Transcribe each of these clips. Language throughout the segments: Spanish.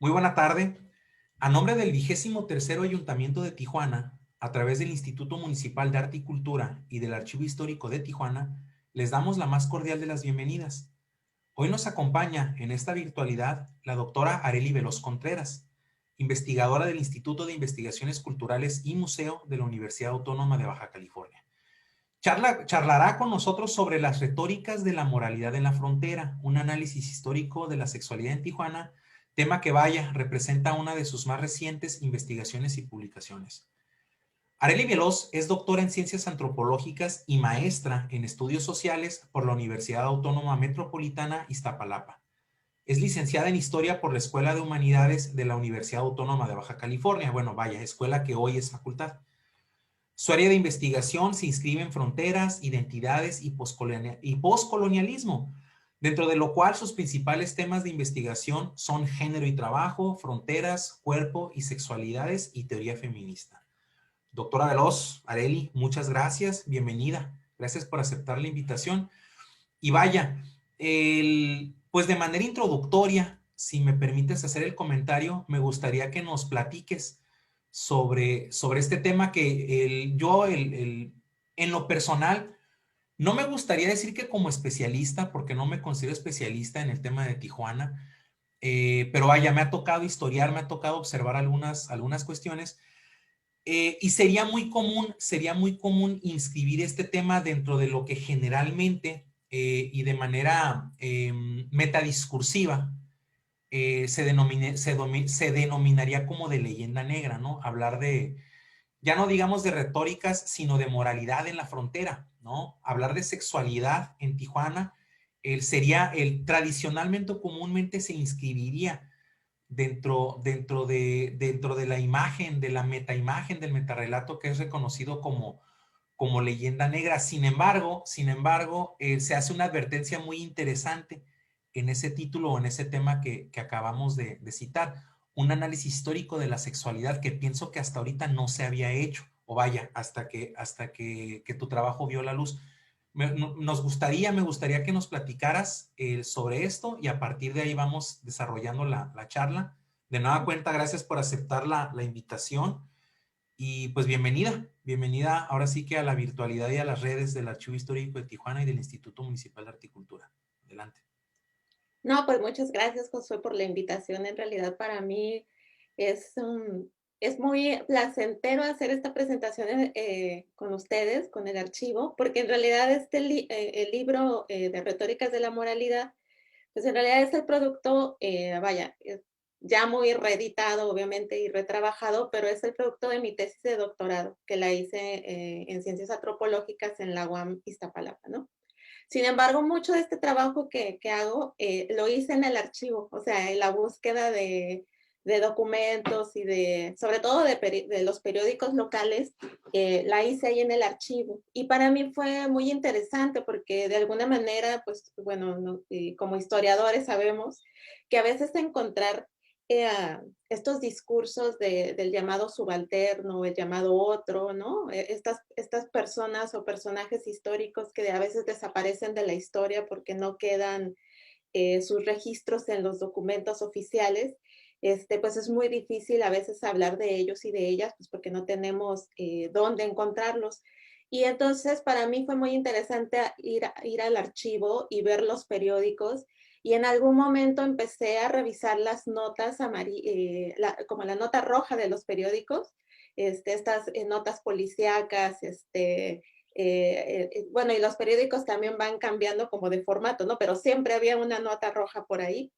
Muy buena tarde. A nombre del 23º Ayuntamiento de Tijuana, a través del Instituto Municipal de Arte y Cultura y del Archivo Histórico de Tijuana, les damos la más cordial de las bienvenidas. Hoy nos acompaña en esta virtualidad la doctora Arely Veloz Contreras, investigadora del Instituto de Investigaciones Culturales y Museo de la Universidad Autónoma de Baja California. Charlará con nosotros sobre las retóricas de la moralidad en la frontera, un análisis histórico de la sexualidad en Tijuana, tema que representa una de sus más recientes investigaciones y publicaciones. Arely Veloz es doctora en Ciencias Antropológicas y maestra en Estudios Sociales por la Universidad Autónoma Metropolitana Iztapalapa. Es licenciada en Historia por la Escuela de Humanidades de la Universidad Autónoma de Baja California. Escuela que hoy es facultad. Su área de investigación se inscribe en fronteras, identidades y poscolonialismo, dentro de lo cual sus principales temas de investigación son género y trabajo, fronteras, cuerpo y sexualidades y teoría feminista. Doctora Veloz, Arely, muchas gracias, bienvenida. Gracias por aceptar la invitación. Y pues de manera introductoria, si me permites hacer el comentario, me gustaría que nos platiques sobre este tema que en lo personal, no me gustaría decir que como especialista, porque no me considero especialista en el tema de Tijuana, pero me ha tocado historiar, me ha tocado observar algunas cuestiones, y sería muy común inscribir este tema dentro de lo que generalmente y de manera metadiscursiva se denominaría como de leyenda negra, ¿no? Hablar ya no digamos de retóricas, sino de moralidad en la frontera, ¿no? Hablar de sexualidad en Tijuana, tradicionalmente o comúnmente se inscribiría dentro de la imagen, de la metaimagen del metarrelato que es reconocido como leyenda negra. Sin embargo, se hace una advertencia muy interesante en ese título o en ese tema que acabamos de citar, un análisis histórico de la sexualidad que pienso que hasta ahorita no se había hecho, hasta que tu trabajo vio la luz. Me gustaría que nos platicaras sobre esto y a partir de ahí vamos desarrollando la charla. De nueva cuenta, gracias por aceptar la invitación y pues bienvenida ahora sí que a la virtualidad y a las redes del Archivo Histórico de Tijuana y del Instituto Municipal de Arte y Cultura. Adelante. No, pues muchas gracias, Josué, por la invitación. En realidad, para mí es, es muy placentero hacer esta presentación con ustedes, con el archivo, porque en realidad el libro de Retóricas de la Moralidad, pues en realidad es el producto, ya muy reeditado, obviamente, y retrabajado, pero es el producto de mi tesis de doctorado, que la hice en Ciencias Antropológicas en la UAM Iztapalapa, ¿no? Sin embargo, mucho de este trabajo que hago lo hice en el archivo, o sea, en la búsqueda de documentos y sobre todo de los periódicos locales, la hice ahí en el archivo. Y para mí fue muy interesante porque de alguna manera, pues bueno, no, como historiadores sabemos que a veces encontrar eh, estos discursos del llamado subalterno, el llamado otro, ¿no? Estas personas o personajes históricos que a veces desaparecen de la historia porque no quedan sus registros en los documentos oficiales, pues es muy difícil a veces hablar de ellos y de ellas, pues porque no tenemos dónde encontrarlos. Y entonces para mí fue muy interesante ir al archivo y ver los periódicos y en algún momento empecé a revisar las notas como la nota roja de los periódicos, estas notas policíacas, bueno, y los periódicos también van cambiando como de formato, ¿no? Pero siempre había una nota roja por ahí.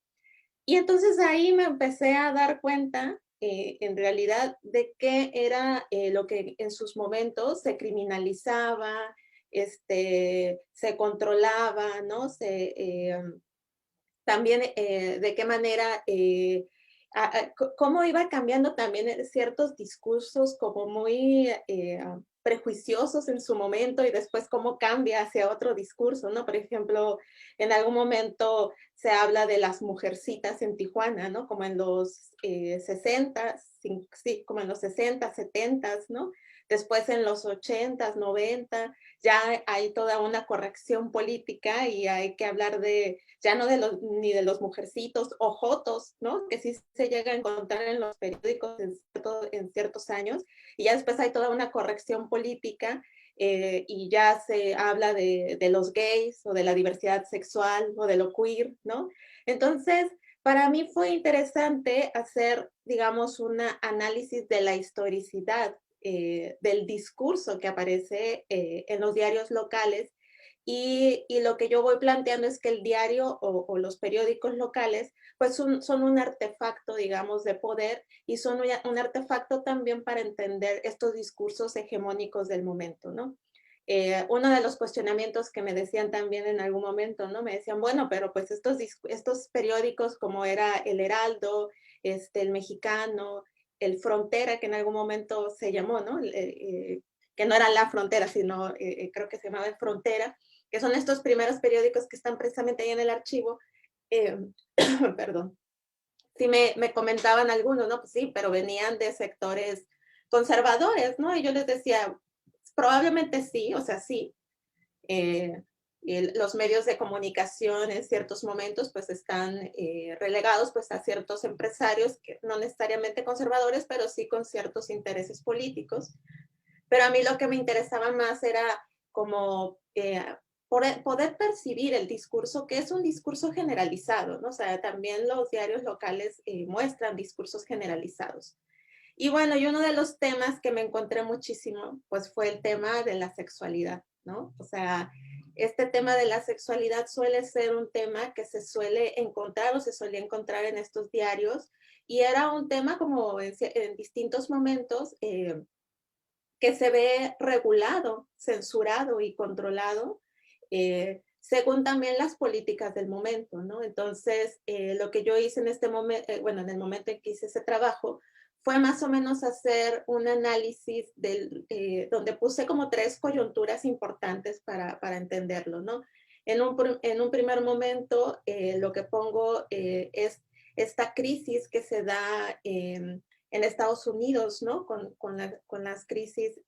Y entonces ahí me empecé a dar cuenta, en realidad, de qué era lo que en sus momentos se criminalizaba, se controlaba, ¿no? También de qué manera, cómo iba cambiando también ciertos discursos como muy prejuiciosos en su momento y después cómo cambia hacia otro discurso, ¿no? Por ejemplo, en algún momento se habla de las mujercitas en Tijuana, ¿no? Como en los 60, sí, como en los 60, 70, ¿no? Después en los 80, 90, ya hay toda una corrección política y hay que hablar de, ya no de los, ni de los mujercitos o jotos, ¿no? Que sí se llega a encontrar en los periódicos en ciertos años. Y ya después hay toda una corrección política y ya se habla de los gays o de la diversidad sexual o de lo queer, ¿no? Entonces, para mí fue interesante hacer, digamos, un análisis de la historicidad del discurso que aparece en los diarios locales y lo que yo voy planteando es que el diario o los periódicos locales pues son un artefacto, digamos, de poder y son un artefacto también para entender estos discursos hegemónicos del momento, ¿no? Uno de los cuestionamientos que me decían también en algún momento, ¿no? Me decían, bueno, pero pues estos periódicos como era El Heraldo, El Mexicano, El Frontera, que en algún momento se llamó, ¿no? Que no era La Frontera, sino creo que se llamaba El Frontera, que son estos primeros periódicos que están precisamente ahí en el archivo. Eh, perdón. Sí me comentaban algunos, ¿no? Pues sí, pero venían de sectores conservadores, ¿no? Y yo les decía, probablemente sí, o sea, sí. Eh, los medios de comunicación en ciertos momentos pues están relegados pues a ciertos empresarios que no necesariamente conservadores, pero sí con ciertos intereses políticos. Pero a mí lo que me interesaba más era como poder percibir el discurso, que es un discurso generalizado, ¿no? O sea, también los diarios locales muestran discursos generalizados. Y bueno, y uno de los temas que me encontré muchísimo, pues fue el tema de la sexualidad, ¿no? O sea, este tema de la sexualidad suele ser un tema que se suele encontrar o se solía encontrar en estos diarios y era un tema como en distintos momentos que se ve regulado, censurado y controlado según también las políticas del momento, ¿no? Entonces, lo que yo hice en este momento, bueno, en el momento en que hice ese trabajo, fue más o menos hacer un análisis donde puse como tres coyunturas importantes para entenderlo, ¿no? En un primer momento, lo que pongo es esta crisis que se da en Estados Unidos, ¿no? Con las crisis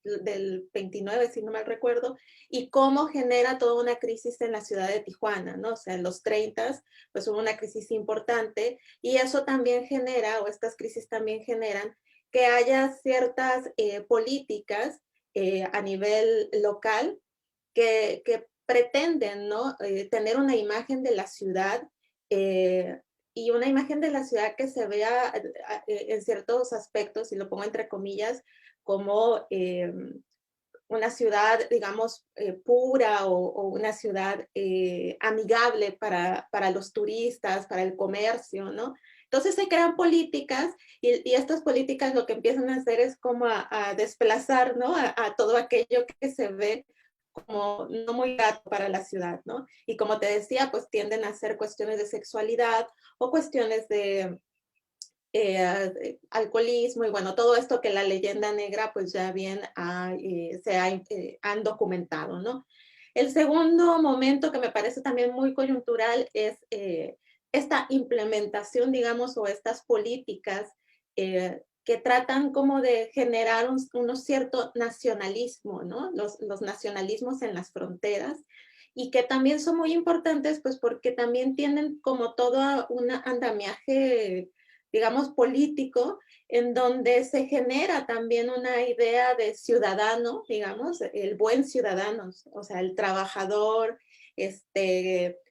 del 29, si no mal recuerdo, y cómo genera toda una crisis en la ciudad de Tijuana, ¿no? O sea, en los 30 pues hubo una crisis importante y eso también genera, o estas crisis también generan, que haya ciertas políticas a nivel local que pretenden, ¿no? Tener una imagen de la ciudad y una imagen de la ciudad que se vea en ciertos aspectos, y lo pongo entre comillas, como una ciudad, digamos, pura o una ciudad amigable para los turistas, para el comercio, ¿no? Entonces se crean políticas y estas políticas lo que empiezan a hacer es como a desplazar, ¿no? A todo aquello que se ve como no muy grato para la ciudad, ¿no? Y como te decía, pues tienden a ser cuestiones de sexualidad o cuestiones de alcoholismo y bueno, todo esto que la leyenda negra pues ya bien han documentado, ¿no? El segundo momento que me parece también muy coyuntural es esta implementación, digamos, o estas políticas que tratan como de generar un cierto nacionalismo, ¿no? Los nacionalismos en las fronteras y que también son muy importantes pues porque también tienen como todo un andamiaje digamos, político, en donde se genera también una idea de ciudadano, digamos, el buen ciudadano, o sea, el trabajador,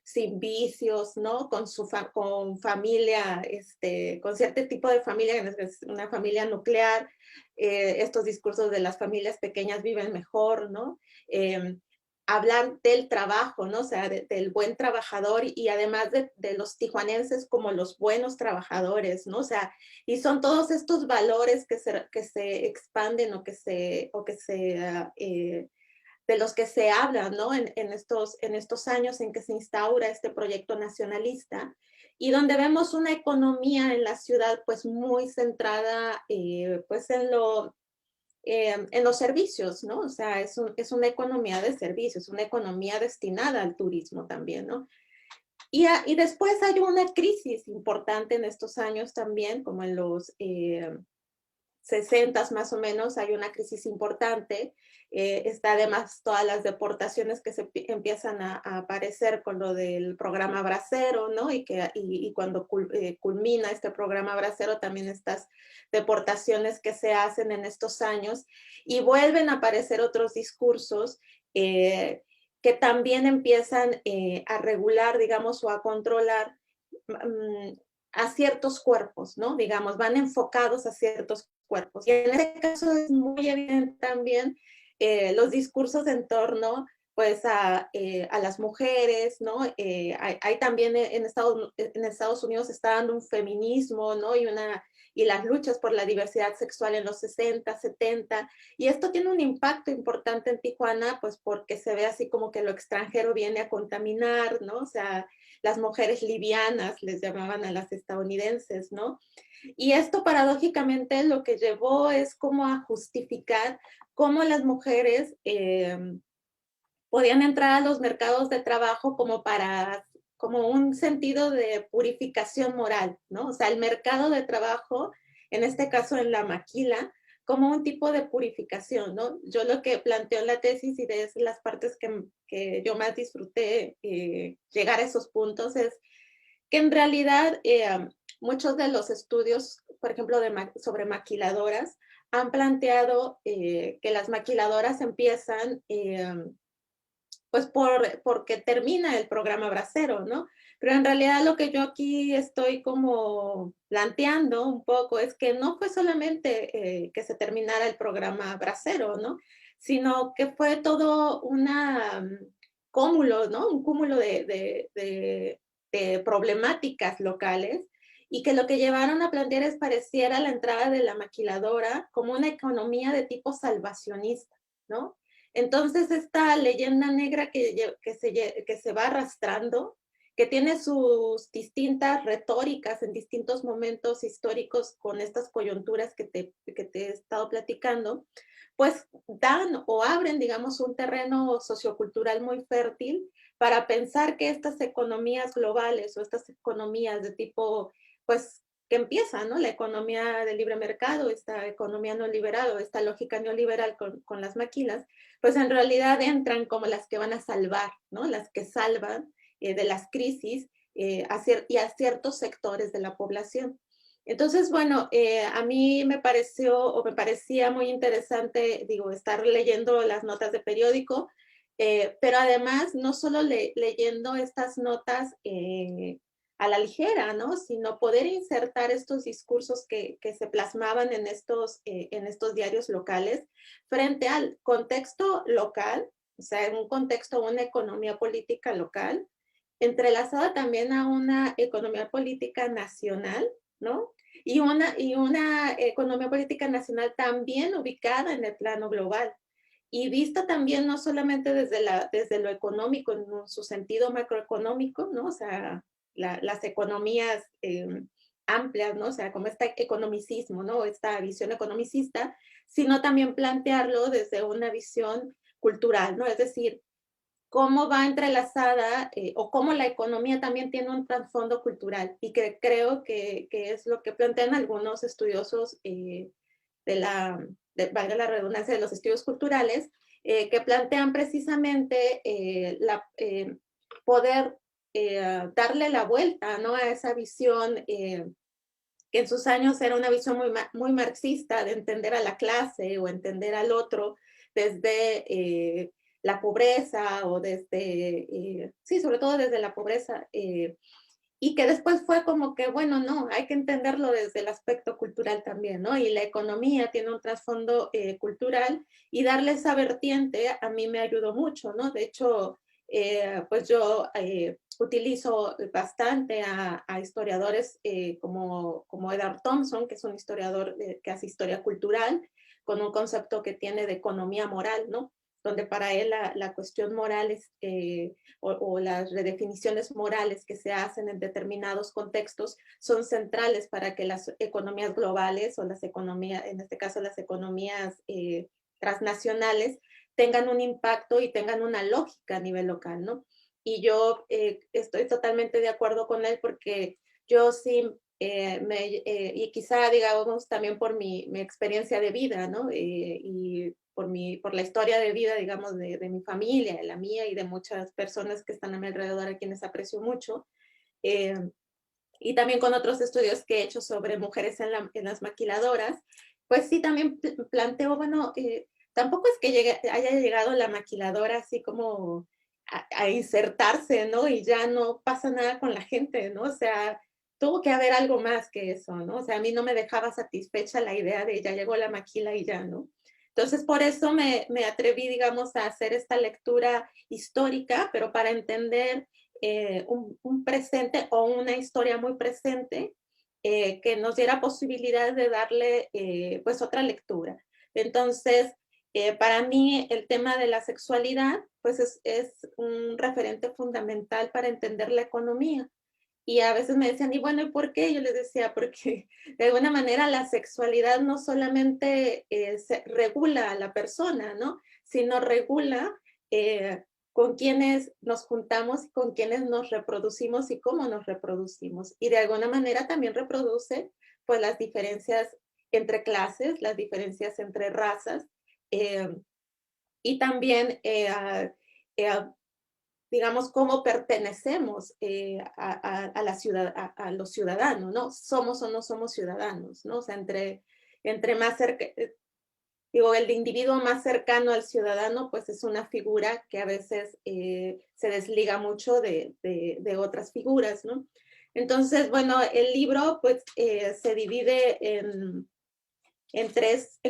sin vicios, ¿no? Con familia, con cierto tipo de familia, una familia nuclear, estos discursos de las familias pequeñas viven mejor, ¿no? Hablar del trabajo, ¿no? O sea, del buen trabajador y además de los tijuanenses como los buenos trabajadores, ¿no? O sea, y son todos estos valores que se expanden de los que se habla, ¿no? En estos años en que se instaura este proyecto nacionalista y donde vemos una economía en la ciudad pues muy centrada pues en los servicios, ¿no? O sea, es una economía de servicios, una economía destinada al turismo también, ¿no? Y después hay una crisis importante en estos años también, como en los 60 más o menos, hay una crisis importante. Está además todas las deportaciones que se empiezan a aparecer con lo del programa Bracero, ¿no? Y cuando culmina este programa Bracero, también estas deportaciones que se hacen en estos años, y vuelven a aparecer otros discursos que también empiezan a regular, digamos, o a controlar mm, a ciertos cuerpos, ¿no? Digamos, van enfocados a ciertos cuerpos. Y en este caso es muy evidente también los discursos en torno pues a las mujeres, ¿no? Hay también en Estados Unidos está dando un feminismo, ¿no? Y las luchas por la diversidad sexual en los 60, 70, y esto tiene un impacto importante en Tijuana, pues porque se ve así como que lo extranjero viene a contaminar, ¿no? O sea, las mujeres livianas les llamaban a las estadounidenses, ¿no? Y esto paradójicamente lo que llevó es como a justificar cómo las mujeres podían entrar a los mercados de trabajo como un sentido de purificación moral, ¿no? O sea, el mercado de trabajo, en este caso en la maquila, como un tipo de purificación, ¿no? Yo lo que planteo en la tesis y de las partes que yo más disfruté llegar a esos puntos es que en realidad muchos de los estudios, por ejemplo, sobre maquiladoras, han planteado que las maquiladoras empiezan pues porque termina el programa Bracero, ¿no? Pero en realidad lo que yo aquí estoy como planteando un poco es que no fue solamente que se terminara el programa Bracero, ¿no? Sino que fue todo cúmulo, ¿no? Un cúmulo de problemáticas locales y que lo que llevaron a plantear es pareciera la entrada de la maquiladora como una economía de tipo salvacionista, ¿no? Entonces, esta leyenda negra que se va arrastrando, que tiene sus distintas retóricas en distintos momentos históricos con estas coyunturas que te he estado platicando, pues dan o abren, digamos, un terreno sociocultural muy fértil para pensar que estas economías globales o estas economías de tipo, pues, que empiezan, ¿no? La economía de libre mercado, esta economía neoliberal o esta lógica neoliberal con las maquilas, pues en realidad entran como las que van a salvar, ¿no? Las que salvan de las crisis y a ciertos sectores de la población. Entonces, bueno, a mí me pareció o me parecía muy interesante, digo, estar leyendo las notas de periódico, pero además no solo leyendo estas notas a la ligera, ¿no? Sino poder insertar estos discursos que se plasmaban en estos diarios locales frente al contexto local, o sea, en un contexto, una economía política local, entrelazada también a una economía política nacional, ¿no? Y una economía política nacional también ubicada en el plano global y vista también no solamente desde lo económico, en su sentido macroeconómico, ¿no? O sea, las economías amplias, ¿no? O sea, como este economicismo, ¿no? Esta visión economicista, sino también plantearlo desde una visión cultural, ¿no? Es decir, cómo va entrelazada o cómo la economía también tiene un trasfondo cultural y que creo que es lo que plantean algunos estudiosos valga la redundancia, de los estudios culturales, que plantean precisamente poder darle la vuelta, ¿no? A esa visión que en sus años era una visión muy marxista de entender a la clase o entender al otro desde la pobreza o sí, sobre todo desde la pobreza, y que después fue como que, bueno, no, hay que entenderlo desde el aspecto cultural también, ¿no? Y la economía tiene un trasfondo cultural y darle esa vertiente a mí me ayudó mucho, ¿no? De hecho, pues yo utilizo bastante a historiadores como Edward Thompson, que es un historiador que hace historia cultural, con un concepto que tiene de economía moral, ¿no? Donde para él la cuestión moral es, o las redefiniciones morales que se hacen en determinados contextos son centrales para que las economías globales o las economías, en este caso las economías transnacionales, tengan un impacto y tengan una lógica a nivel local, ¿no? y yo estoy totalmente de acuerdo con él porque yo sí, y quizá digamos también por mi experiencia de vida, ¿no? Y por la historia de vida, digamos, de mi familia, de la mía y de muchas personas que están a mi alrededor, a quienes aprecio mucho. Eh, y también con otros estudios que he hecho sobre mujeres en las maquiladoras, pues sí, también planteo, bueno, tampoco es que haya llegado la maquiladora así como a insertarse, ¿no? Y ya no pasa nada con la gente, ¿no? O sea, tuvo que haber algo más que eso, ¿no? O sea, a mí no me dejaba satisfecha la idea de ya llegó la maquila y ya, ¿no? Entonces, por eso me atreví, digamos, a hacer esta lectura histórica, pero para entender un presente o una historia muy presente que nos diera posibilidad de darle pues otra lectura. Entonces, para mí el tema de la sexualidad pues es un referente fundamental para entender la economía. Y a veces me decían, y bueno, ¿y por qué? Yo les decía, porque de alguna manera la sexualidad no solamente se regula a la persona, ¿no? Sino regula con quienes nos juntamos, con quienes nos reproducimos y cómo nos reproducimos. Y de alguna manera también reproduce pues las diferencias entre clases, las diferencias entre razas eh, y también digamos, cómo pertenecemos a la ciudad, a los ciudadanos, ¿no? Somos o no somos ciudadanos, ¿no? O sea, entre más cerca, digo, el individuo más cercano al ciudadano, pues es una figura que a veces se desliga mucho de otras figuras, ¿no? Entonces, bueno, el libro pues se divide en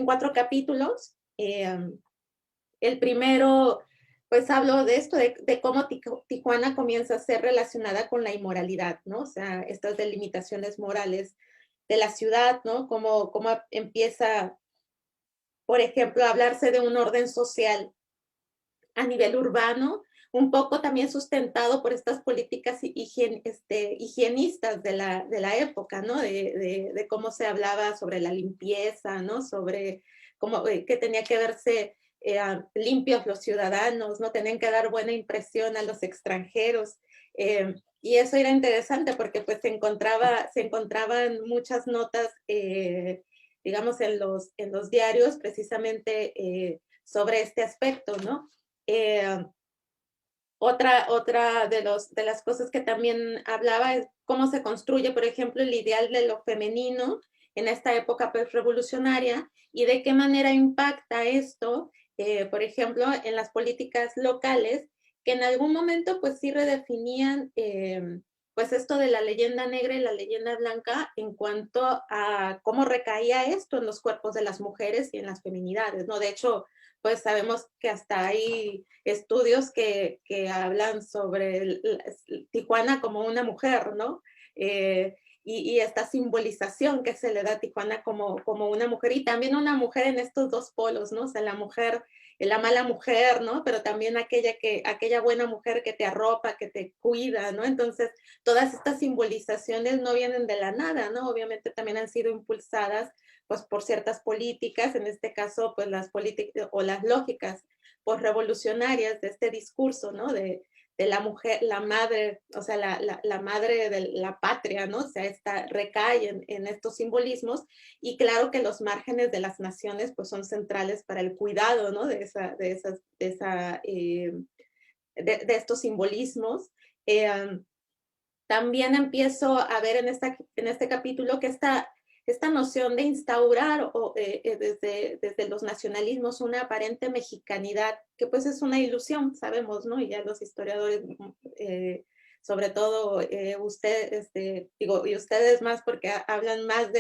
cuatro capítulos. El primero, pues hablo de esto, de cómo Tijuana comienza a ser relacionada con la inmoralidad, ¿no? O sea, estas delimitaciones morales de la ciudad, ¿no? Cómo empieza, por ejemplo, a hablarse de un orden social a nivel urbano, un poco también sustentado por estas políticas higienistas de la época, ¿no? De cómo se hablaba sobre la limpieza, ¿no? Sobre cómo que tenía que verse limpios los ciudadanos, ¿no? Tenían que dar buena impresión a los extranjeros. Y eso era interesante porque pues se encontraban muchas notas, digamos, en los diarios precisamente sobre este aspecto, ¿no? Eh, otra de las cosas que también hablaba es cómo se construye, por ejemplo, el ideal de lo femenino en esta época pues, revolucionaria y de qué manera impacta esto, por ejemplo, en las políticas locales, que en algún momento pues sí redefinían pues esto de la leyenda negra y la leyenda blanca en cuanto a cómo recaía esto en los cuerpos de las mujeres y en las feminidades, ¿no? De hecho, pues sabemos que hasta hay estudios que hablan sobre Tijuana como una mujer, ¿no? Y esta simbolización que se le da a Tijuana como una mujer y también una mujer en estos dos polos, ¿no? O sea, la mujer, la mala mujer, ¿no? Pero también aquella buena mujer que te arropa, que te cuida, ¿no? Entonces, todas estas simbolizaciones no vienen de la nada, ¿no? Obviamente también han sido impulsadas pues por ciertas políticas, en este caso pues las políticas o las lógicas pues revolucionarias de este discurso, ¿no? De la mujer, la madre, o sea, la madre de la patria, ¿no? O sea, recae en estos simbolismos y claro que los márgenes de las naciones pues son centrales para el cuidado, ¿no? De estos simbolismos. También empiezo a ver en este capítulo que esta noción de instaurar desde los nacionalismos una aparente mexicanidad, que pues es una ilusión, sabemos, ¿no? Y ya los historiadores, sobre todo ustedes, digo, y ustedes más porque hablan más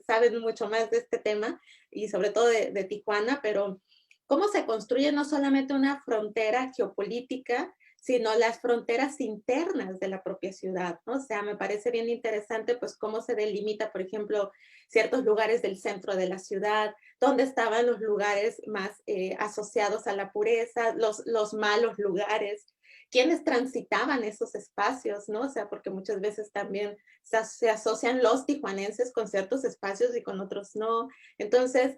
saben mucho más de este tema y sobre todo de Tijuana, pero cómo se construye no solamente una frontera geopolítica, sino las fronteras internas de la propia ciudad, ¿no? O sea, me parece bien interesante, pues, cómo se delimita, por ejemplo, ciertos lugares del centro de la ciudad, dónde estaban los lugares más asociados a la pureza, los malos lugares, quiénes transitaban esos espacios, ¿no? O sea, porque muchas veces también se asocian los tijuanenses con ciertos espacios y con otros no. Entonces,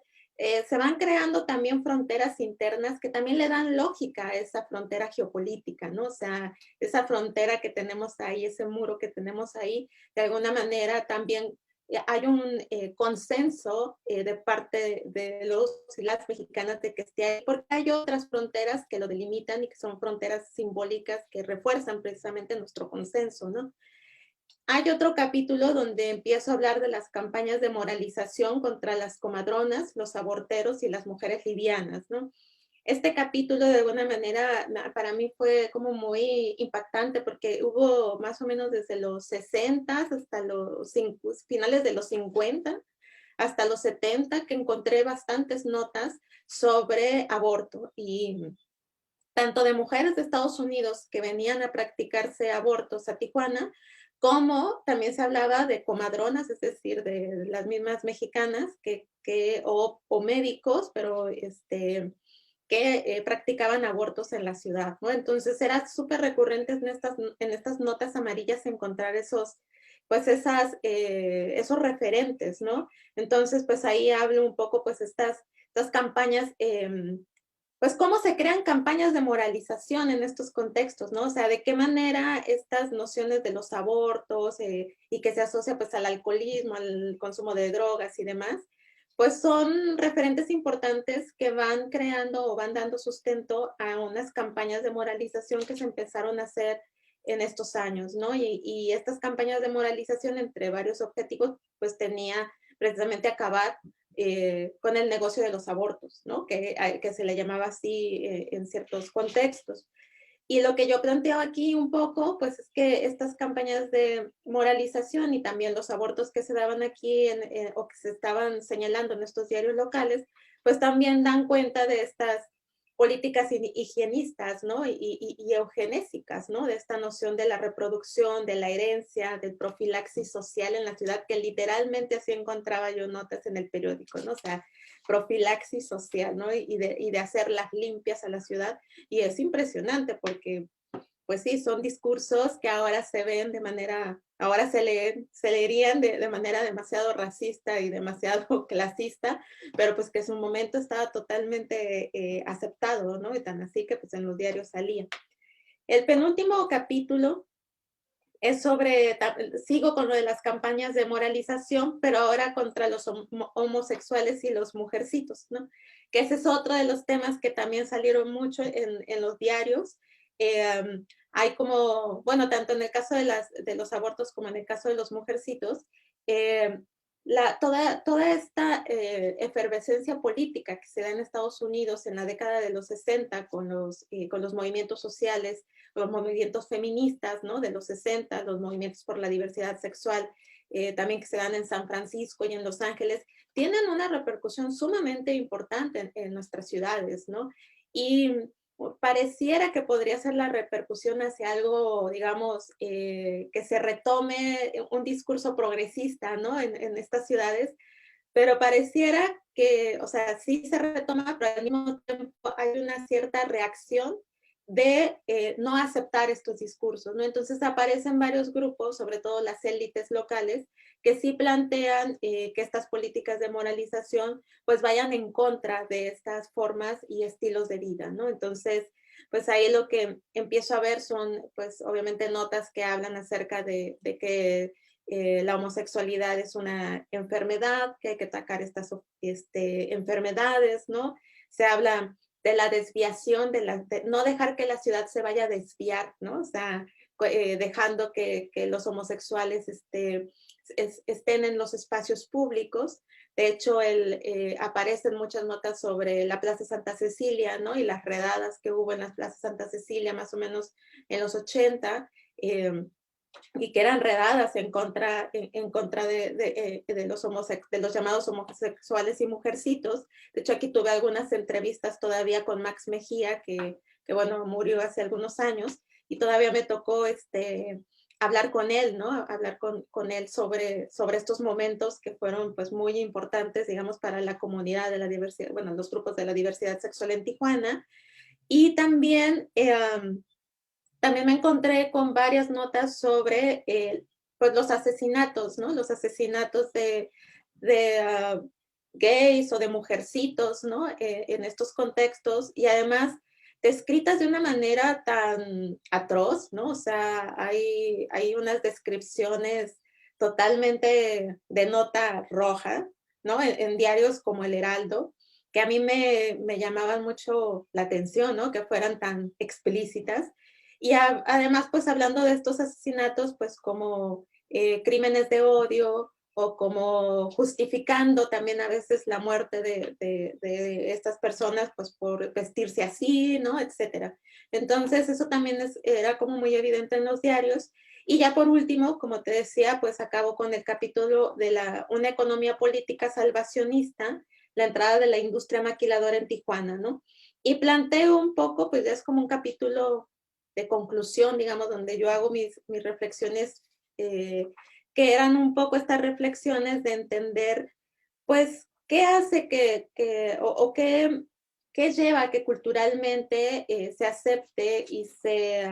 se van creando también fronteras internas que también le dan lógica a esa frontera geopolítica, ¿no? O sea, esa frontera que tenemos ahí, ese muro que tenemos ahí, de alguna manera también hay un consenso de parte de los y las mexicanas de que esté ahí, porque hay otras fronteras que lo delimitan y que son fronteras simbólicas que refuerzan precisamente nuestro consenso, ¿no? Hay otro capítulo donde empiezo a hablar de las campañas de moralización contra las comadronas, los aborteros y las mujeres livianas, ¿no? Este capítulo de alguna manera para mí fue como muy impactante porque hubo más o menos desde los 60 hasta los finales de los 50 hasta los 70 que encontré bastantes notas sobre aborto y tanto de mujeres de Estados Unidos que venían a practicarse abortos a Tijuana, como también se hablaba de comadronas, es decir, de las mismas mexicanas o médicos, pero que practicaban abortos en la ciudad, ¿no? Entonces era súper recurrente en estas notas amarillas encontrar pues esos referentes, ¿no? Entonces, pues ahí hablo un poco, pues estas campañas pues cómo se crean campañas de moralización en estos contextos, ¿no? O sea, de qué manera estas nociones de los abortos y que se asocia pues al alcoholismo, al consumo de drogas y demás, pues son referentes importantes que van creando o van dando sustento a unas campañas de moralización que se empezaron a hacer en estos años, ¿no? Y estas campañas de moralización, entre varios objetivos, pues tenía precisamente acabar con el negocio de los abortos, ¿no? Que se le llamaba así en ciertos contextos. Y lo que yo planteo aquí un poco, pues es que estas campañas de moralización y también los abortos que se daban aquí o que se estaban señalando en estos diarios locales, pues también dan cuenta de estas políticas higienistas, ¿no? Y eugenésicas, ¿no? De esta noción de la reproducción, de la herencia, del profilaxis social en la ciudad, que literalmente así encontraba yo notas en el periódico, ¿no? O sea, profilaxis social, ¿no? Y de hacer las limpias a la ciudad. Y es impresionante porque, pues sí, son discursos que ahora se ven de manera, ahora se leerían de manera demasiado racista y demasiado clasista, pero pues que en su momento estaba totalmente aceptado, ¿no? Y tan así que pues en los diarios salía. El penúltimo capítulo es sigo con lo de las campañas de moralización, pero ahora contra los homosexuales y los mujercitos, ¿no? Que ese es otro de los temas que también salieron mucho en los diarios. Hay como, bueno, tanto en el caso de los abortos como en el caso de los mujercitos, eh, toda esta efervescencia política que se da en Estados Unidos en la década de los 60 con los movimientos sociales, los movimientos feministas, ¿no? De los 60, los movimientos por la diversidad sexual, también que se dan en San Francisco y en Los Ángeles, tienen una repercusión sumamente importante en nuestras ciudades, ¿no? Y pareciera que podría ser la repercusión hacia algo, digamos, que se retome un discurso progresista, ¿no? En estas ciudades, pero pareciera que, o sea, sí se retoma, pero al mismo tiempo hay una cierta reacción de no aceptar estos discursos, ¿no? Entonces aparecen varios grupos, sobre todo las élites locales, que sí plantean que estas políticas de moralización pues vayan en contra de estas formas y estilos de vida, ¿no? Entonces, pues ahí lo que empiezo a ver son, pues obviamente notas que hablan acerca de que la homosexualidad es una enfermedad, que hay que atacar estas enfermedades, ¿no? Se habla de la desviación, de no dejar que la ciudad se vaya a desviar, ¿no? O sea, dejando que los homosexuales estén en los espacios públicos. De hecho, aparecen muchas notas sobre la Plaza Santa Cecilia, ¿no? Y las redadas que hubo en la Plaza Santa Cecilia más o menos en los 80, y que eran redadas en contra de los llamados homosexuales y mujercitos. De hecho, aquí tuve algunas entrevistas todavía con Max Mejía, que bueno, murió hace algunos años, y todavía me tocó hablar con él, ¿no? Hablar con él sobre estos momentos que fueron pues muy importantes, digamos, para la comunidad de la diversidad, bueno, los grupos de la diversidad sexual en Tijuana. Y también me encontré con varias notas sobre pues los asesinatos, ¿no? Los asesinatos de gays o de mujercitos, ¿no? En estos contextos, y además descritas de una manera tan atroz, ¿no? O sea, hay unas descripciones totalmente de nota roja, ¿no? En diarios como El Heraldo, que a mí me llamaban mucho la atención, ¿no? Que fueran tan explícitas. Y además, pues hablando de estos asesinatos, pues como crímenes de odio, o como justificando también a veces la muerte de estas personas, pues por vestirse así, ¿no? Etcétera. Entonces, eso también era como muy evidente en los diarios. Y ya por último, como te decía, pues acabo con el capítulo de una economía política salvacionista, la entrada de la industria maquiladora en Tijuana, ¿no? Y planteo un poco, pues ya es como un capítulo de conclusión, digamos, donde yo hago mis reflexiones que eran un poco estas reflexiones de entender, pues, qué hace o qué lleva a que culturalmente se acepte y se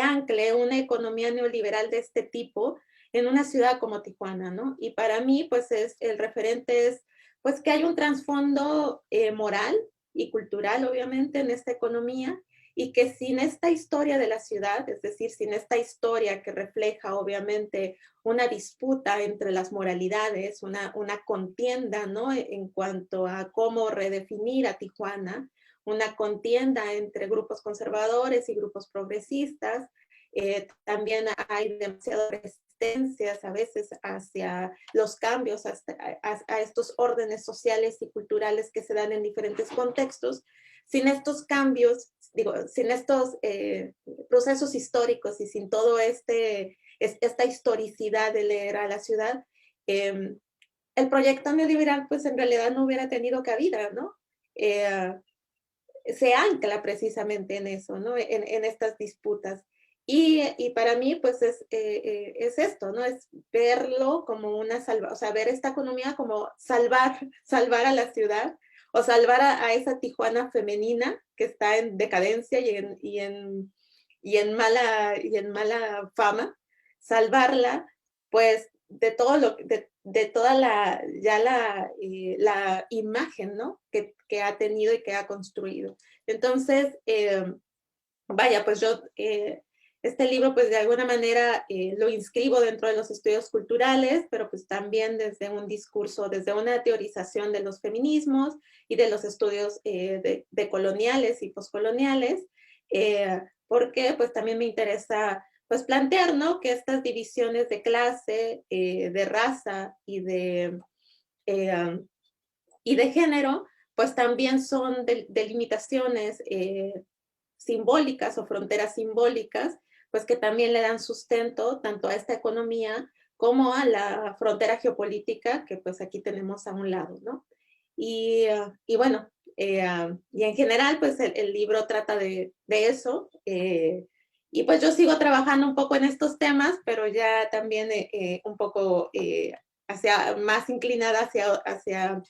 ancle una economía neoliberal de este tipo en una ciudad como Tijuana, ¿no? Y para mí, pues, el referente es, pues, que hay un trasfondo moral y cultural, obviamente, en esta economía, y que sin esta historia de la ciudad, es decir, sin esta historia que refleja, obviamente, una disputa entre las moralidades, una contienda, ¿no? En cuanto a cómo redefinir a Tijuana, una contienda entre grupos conservadores y grupos progresistas. También hay demasiadas resistencias a veces hacia los cambios, a estos órdenes sociales y culturales que se dan en diferentes contextos. Sin estos cambios, digo, sin estos procesos históricos y sin todo esta historicidad de leer a la ciudad, el proyecto neoliberal pues en realidad no hubiera tenido cabida, ¿no? Se ancla precisamente en eso, ¿no? En estas disputas. Y para mí, pues es esto, ¿no? Es verlo como o sea, ver esta economía como salvar a la ciudad, o salvar a esa Tijuana femenina que está en decadencia y en mala fama, salvarla, pues, de toda la imagen, ¿no? Que ha tenido y que ha construido. Entonces, vaya, pues yo, este libro, pues de alguna manera lo inscribo dentro de los estudios culturales, pero pues también desde un discurso, desde una teorización de los feminismos y de los estudios de coloniales y poscoloniales, porque pues también me interesa pues plantear, ¿no? Que estas divisiones de clase, de raza eh, y de género, pues también son delimitaciones simbólicas o fronteras simbólicas, pues que también le dan sustento tanto a esta economía como a la frontera geopolítica que pues aquí tenemos a un lado, ¿no? Y bueno, y en general pues el libro trata de eso, y pues yo sigo trabajando un poco en estos temas, pero ya también un poco más inclinada hacia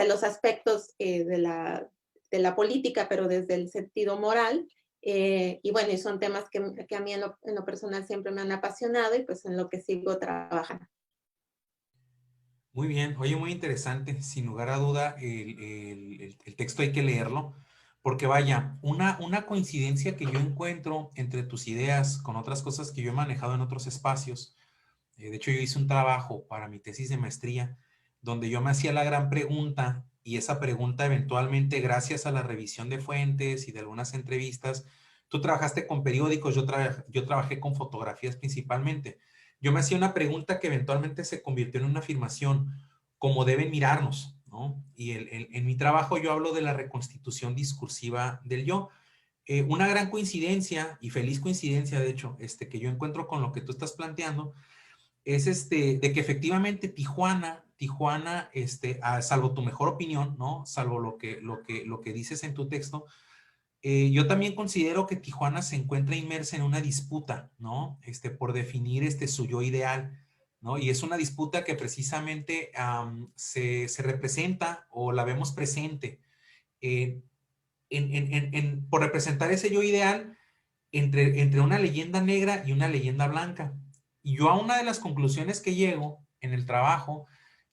los aspectos de la política, pero desde el sentido moral. Y bueno, y son temas que a mí en lo personal siempre me han apasionado y pues en lo que sigo trabajando. Muy bien, oye, muy interesante. Sin lugar a duda, el texto hay que leerlo, porque vaya, una coincidencia que yo encuentro entre tus ideas con otras cosas que yo he manejado en otros espacios. De hecho, yo hice un trabajo para mi tesis de maestría donde yo me hacía la gran pregunta y esa pregunta eventualmente, gracias a la revisión de fuentes y de algunas entrevistas, tú trabajaste con periódicos, yo trabajé con fotografías principalmente. Yo me hacía una pregunta que eventualmente se convirtió en una afirmación, ¿cómo deben mirarnos? ¿No? Y en mi trabajo yo hablo de la reconstitución discursiva del yo. Una gran coincidencia y feliz coincidencia, de hecho, que yo encuentro con lo que tú estás planteando, es de que efectivamente Tijuana, salvo tu mejor opinión, ¿no? Salvo lo que dices en tu texto, yo también considero que Tijuana se encuentra inmersa en una disputa, ¿no? Por definir su yo ideal, ¿no? Y es una disputa que precisamente se representa o la vemos presente eh, por representar ese yo ideal entre una leyenda negra y una leyenda blanca. Y yo a una de las conclusiones que llego en el trabajo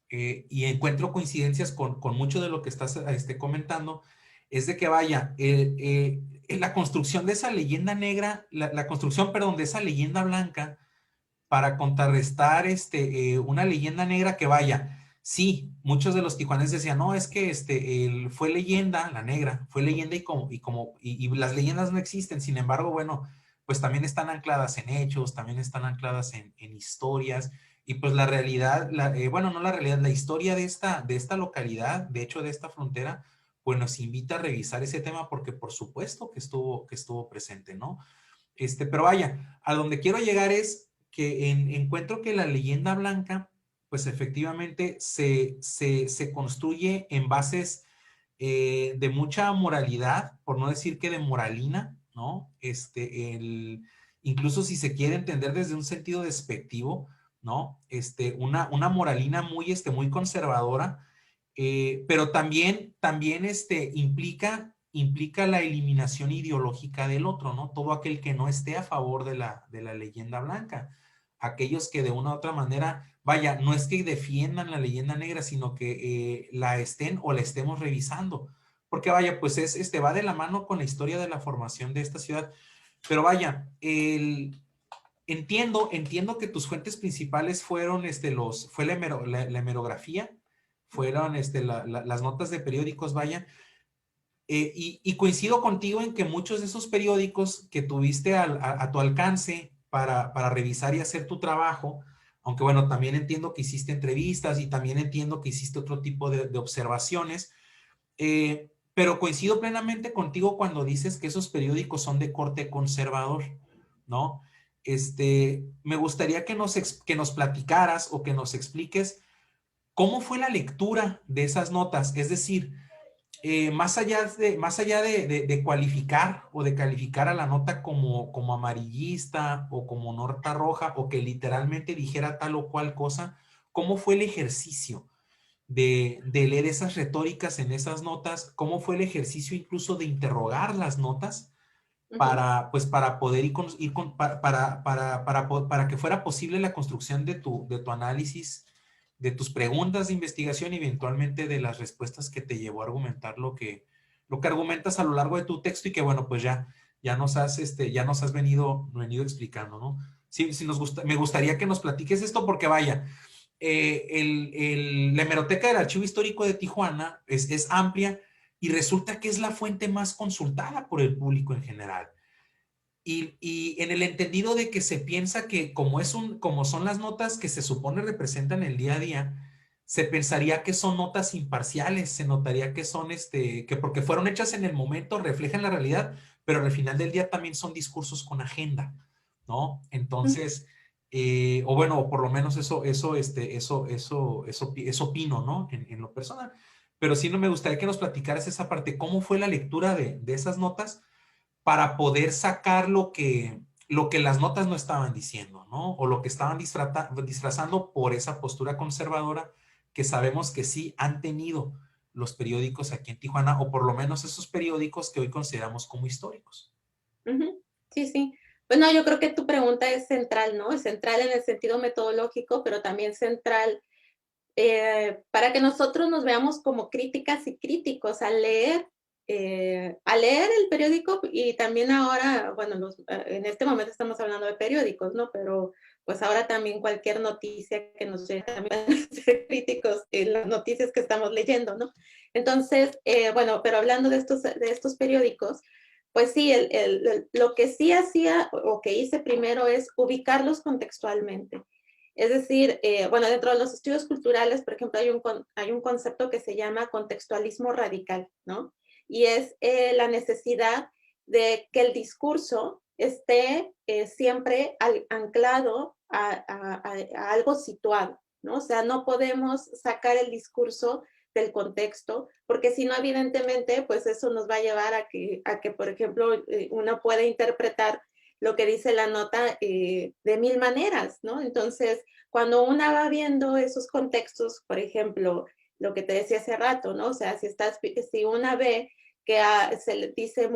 y encuentro coincidencias con mucho de lo que estás comentando, es de que vaya, en la construcción de esa leyenda negra, la construcción, perdón, de esa leyenda blanca, para contrarrestar una leyenda negra que vaya. Sí, muchos de los tijuaneses decían, no, es que fue leyenda, la negra, fue leyenda y las leyendas no existen. Sin embargo, bueno, pues también están ancladas en hechos, también están ancladas en historias. Y pues la realidad, bueno, no la realidad, la historia de esta localidad, de hecho de esta frontera, pues nos invita a revisar ese tema porque por supuesto que estuvo presente, ¿no? Pero vaya, a donde quiero llegar es que encuentro que la leyenda blanca, pues efectivamente se construye en bases de mucha moralidad, por no decir que de moralina, ¿no? Incluso si se quiere entender desde un sentido despectivo, ¿no? Una moralina muy conservadora, pero también implica la eliminación ideológica del otro, ¿no? Todo aquel que no esté a favor de la leyenda blanca. Aquellos que de una u otra manera, vaya, no es que defiendan la leyenda negra, sino que la estén o la estemos revisando. Porque vaya, pues va de la mano con la historia de la formación de esta ciudad. Pero vaya, entiendo que tus fuentes principales fue la hemerografía, fueron las notas de periódicos, vaya, y coincido contigo en que muchos de esos periódicos que tuviste a tu alcance para revisar y hacer tu trabajo, aunque bueno, también entiendo que hiciste entrevistas y también entiendo que hiciste otro tipo de observaciones, pero coincido plenamente contigo cuando dices que esos periódicos son de corte conservador, ¿no? Me gustaría que nos platicaras o que nos expliques cómo fue la lectura de esas notas, es decir, más allá de cualificar o de calificar a la nota como amarillista o como nota roja o que literalmente dijera tal o cual cosa, ¿cómo fue el ejercicio de leer esas retóricas en esas notas? ¿Cómo fue el ejercicio incluso de interrogar las notas Ujú. pues, para poder para que fuera posible la construcción de tu análisis, de tus preguntas de investigación y eventualmente de las respuestas que te llevó a argumentar lo que argumentas a lo largo de tu texto y que bueno, pues ya nos has venido explicando, ¿no? Sí, sí me gustaría que nos platiques esto porque vaya, la hemeroteca del Archivo Histórico de Tijuana es amplia y resulta que es la fuente más consultada por el público en general. Y en el entendido de que se piensa que como son las notas que se supone representan el día a día, se pensaría que son notas imparciales, se notaría que son que porque fueron hechas en el momento, reflejan la realidad, pero al final del día también son discursos con agenda, ¿no? Entonces, o bueno, o por lo menos eso opino, ¿no? En lo personal. Pero sí no me gustaría que nos platicaras esa parte, ¿cómo fue la lectura de esas notas para poder sacar lo que las notas no estaban diciendo, ¿no? O lo que estaban disfrazando por esa postura conservadora que sabemos que sí han tenido los periódicos aquí en Tijuana, o por lo menos esos periódicos que hoy consideramos como históricos. Ujú. Sí, sí. Pues no, yo creo que tu pregunta es central, ¿no? Es central en el sentido metodológico, pero también central para que nosotros nos veamos como críticas y críticos al leer el periódico y también ahora, bueno, en este momento estamos hablando de periódicos, ¿no? Pero pues ahora también cualquier noticia que nos llegue, también ser críticos en las noticias que estamos leyendo, ¿no? Entonces, bueno, pero hablando de estos periódicos, pues sí, lo que sí hacía o que hice primero es ubicarlos contextualmente. Es decir, bueno, dentro de los estudios culturales, por ejemplo, hay un concepto que se llama contextualismo radical, ¿no? Y es la necesidad de que el discurso esté siempre anclado a algo situado, ¿no? O sea, no podemos sacar el discurso del contexto, porque si no, evidentemente, pues eso nos va a llevar a que por ejemplo, uno puede interpretar lo que dice la nota de mil maneras, ¿no? Entonces, cuando una va viendo esos contextos, por ejemplo, lo que te decía hace rato, ¿no? O sea, si una ve que se le dice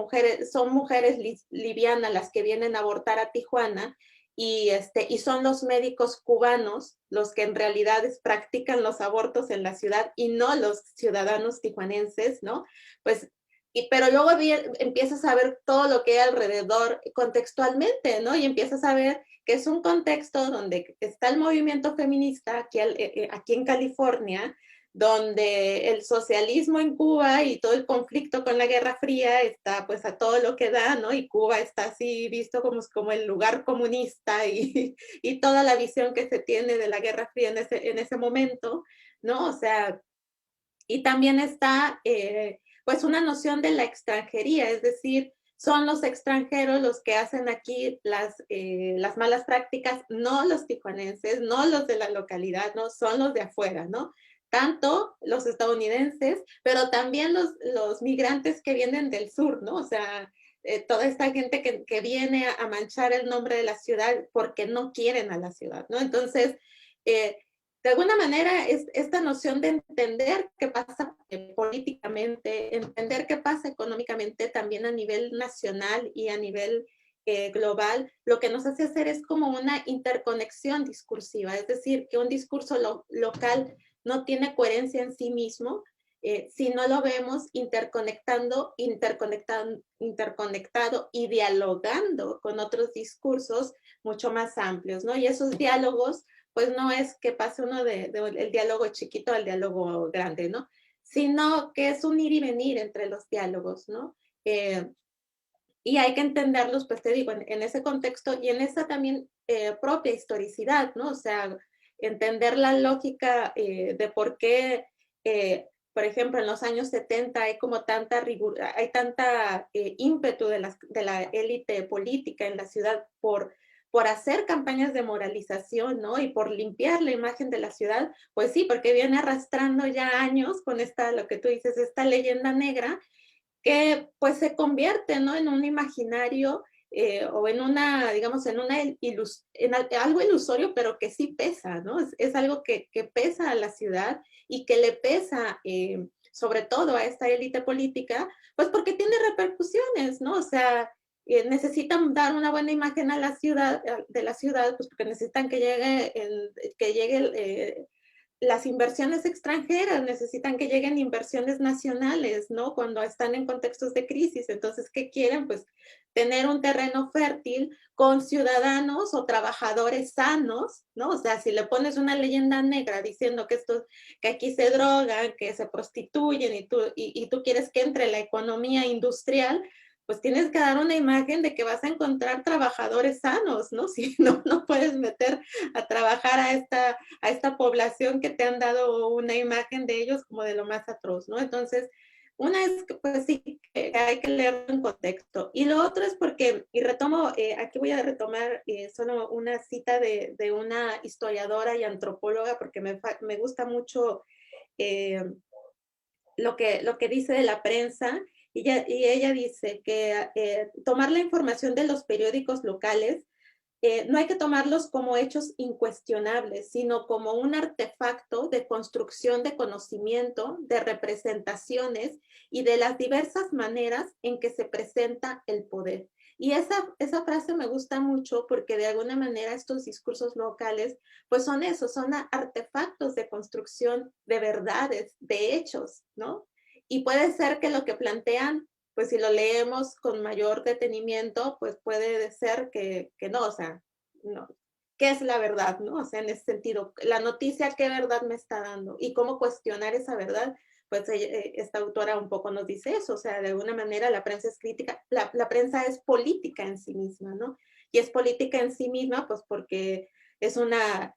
son mujeres livianas las que vienen a abortar a Tijuana y son los médicos cubanos los que en realidad practican los abortos en la ciudad y no los ciudadanos tijuanenses, ¿no? Pues, pero luego empiezas a ver todo lo que hay alrededor contextualmente, ¿no? Y empiezas a ver que es un contexto donde está el movimiento feminista aquí en California, donde el socialismo en Cuba y todo el conflicto con la Guerra Fría está pues a todo lo que da, ¿no? Y Cuba está así visto como el lugar comunista y toda la visión que se tiene de la Guerra Fría en ese momento, ¿no? O sea, y también está pues una noción de la extranjería, es decir, son los extranjeros los que hacen aquí las malas prácticas, no los tijuanenses, no los de la localidad, no son los de afuera, ¿no? Tanto los estadounidenses, pero también los migrantes que vienen del sur, ¿no? O sea, toda esta gente que viene a manchar el nombre de la ciudad porque no quieren a la ciudad, ¿no? Entonces, de alguna manera, esta noción de entender qué pasa políticamente, entender qué pasa económicamente también a nivel nacional y a nivel global, lo que nos hace hacer es como una interconexión discursiva, es decir, que un discurso local no tiene coherencia en sí mismo, si no lo vemos interconectado y dialogando con otros discursos mucho más amplios, ¿no? Y esos diálogos pues no es que pase uno el diálogo chiquito al diálogo grande, ¿no? Sino que es un ir y venir entre los diálogos, ¿no? Y hay que entenderlos, pues te digo, en ese contexto y en esa también propia historicidad, ¿no? O sea, entender la lógica de por qué, por ejemplo, en los años 70 hay como hay tanta ímpetu de la élite política en la ciudad por hacer campañas de moralización, ¿no? Y por limpiar la imagen de la ciudad, pues sí, porque viene arrastrando ya años con lo que tú dices, esta leyenda negra, que pues se convierte, ¿no? En un imaginario o en una, digamos, algo ilusorio, pero que sí pesa, ¿no? Es algo que pesa a la ciudad y que le pesa sobre todo a esta élite política, pues porque tiene repercusiones, ¿no? O sea, necesitan dar una buena imagen a la ciudad, de la ciudad, pues porque necesitan que llegue las inversiones extranjeras, necesitan que lleguen inversiones nacionales, ¿no? Cuando están en contextos de crisis. Entonces, ¿qué quieren? Pues tener un terreno fértil con ciudadanos o trabajadores sanos, ¿no? O sea, si le pones una leyenda negra diciendo que aquí se drogan, que se prostituyen y tú quieres que entre la economía industrial, pues tienes que dar una imagen de que vas a encontrar trabajadores sanos, ¿no? Si no, no puedes meter a trabajar a esta población que te han dado una imagen de ellos como de lo más atroz, ¿no? Entonces, una es que, pues sí, que hay que leer en contexto. Y lo otro es porque, y retomo, aquí voy a retomar solo una cita de una historiadora y antropóloga, porque me gusta mucho eh, lo que dice de la prensa, y ella dice que tomar la información de los periódicos locales no hay que tomarlos como hechos incuestionables, sino como un artefacto de construcción de conocimiento, de representaciones y de las diversas maneras en que se presenta el poder. Y esa frase me gusta mucho porque de alguna manera estos discursos locales, pues son eso, son artefactos de construcción de verdades, de hechos, ¿no? Y puede ser que lo que plantean pues si lo leemos con mayor detenimiento, pues puede ser que no, o sea, no. ¿Qué es la verdad, no? O sea, en ese sentido, la noticia, ¿qué verdad me está dando? Y cómo cuestionar esa verdad, pues esta autora un poco nos dice eso, o sea, de alguna manera la prensa es crítica, la prensa es política en sí misma, ¿no? Y es política en sí misma, pues porque es una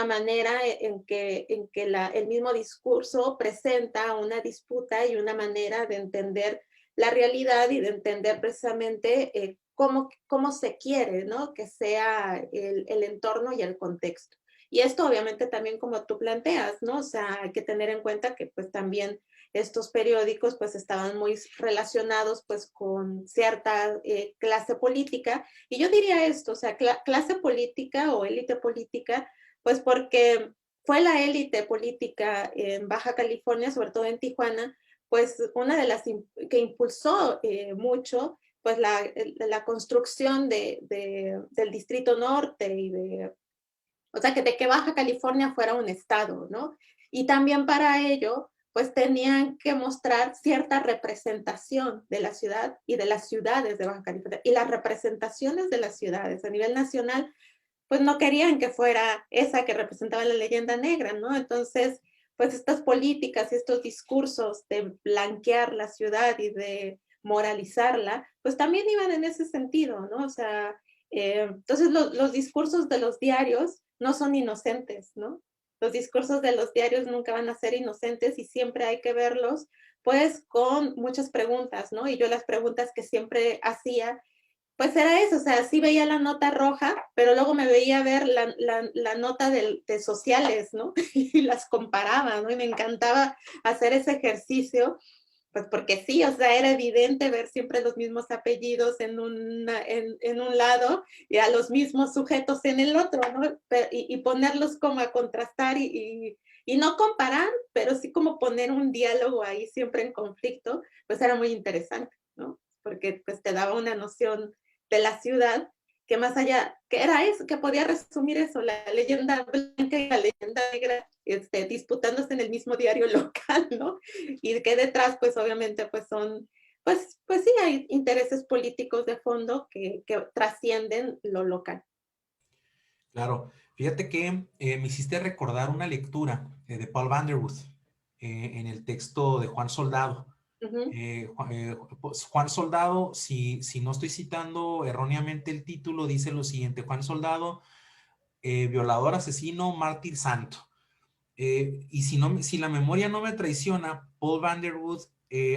manera en que el mismo discurso presenta una disputa y una manera de entender la realidad y de entender precisamente cómo se quiere, ¿no? Que sea el entorno y el contexto. Y esto obviamente también como tú planteas, ¿no? O sea, hay que tener en cuenta que pues también estos periódicos pues estaban muy relacionados pues con cierta clase política. Y yo diría esto, o sea, clase política o élite política, pues porque fue la élite política en Baja California, sobre todo en Tijuana, pues una de las que impulsó mucho pues la construcción del Distrito Norte y o sea, que de que Baja California fuera un estado, ¿no? Y también para ello, pues tenían que mostrar cierta representación de la ciudad y de las ciudades de Baja California. Y las representaciones de las ciudades a nivel nacional, pues no querían que fuera esa que representaba la leyenda negra, ¿no? Entonces, pues estas políticas y estos discursos de blanquear la ciudad y de moralizarla, pues también iban en ese sentido, ¿no? O sea, entonces los discursos de los diarios no son inocentes, ¿no? Los discursos de los diarios nunca van a ser inocentes y siempre hay que verlos, pues, con muchas preguntas, ¿no? Y yo las preguntas que siempre hacía pues era eso, o sea, sí veía la nota roja, pero luego me veía ver la nota de sociales, ¿no? Y las comparaba, ¿no? Y me encantaba hacer ese ejercicio, pues porque sí, o sea, era evidente ver siempre los mismos apellidos en un lado y a los mismos sujetos en el otro, ¿no? Y ponerlos como a contrastar y no comparar, pero sí como poner un diálogo ahí siempre en conflicto, pues era muy interesante, ¿no? Porque pues te daba una noción de la ciudad, que más allá, que era eso, que podía resumir eso, la leyenda blanca y la leyenda negra, disputándose en el mismo diario local, ¿no? Y que detrás, pues obviamente, pues son, pues sí, hay intereses políticos de fondo que trascienden lo local. Claro, fíjate que me hiciste recordar una lectura de Paul Vanderwood en el texto de Juan Soldado. Uh -huh. Pues, Juan Soldado, si no estoy citando erróneamente el título, dice lo siguiente: Juan Soldado, violador, asesino, mártir santo. Y si la memoria no me traiciona, Paul Vanderwood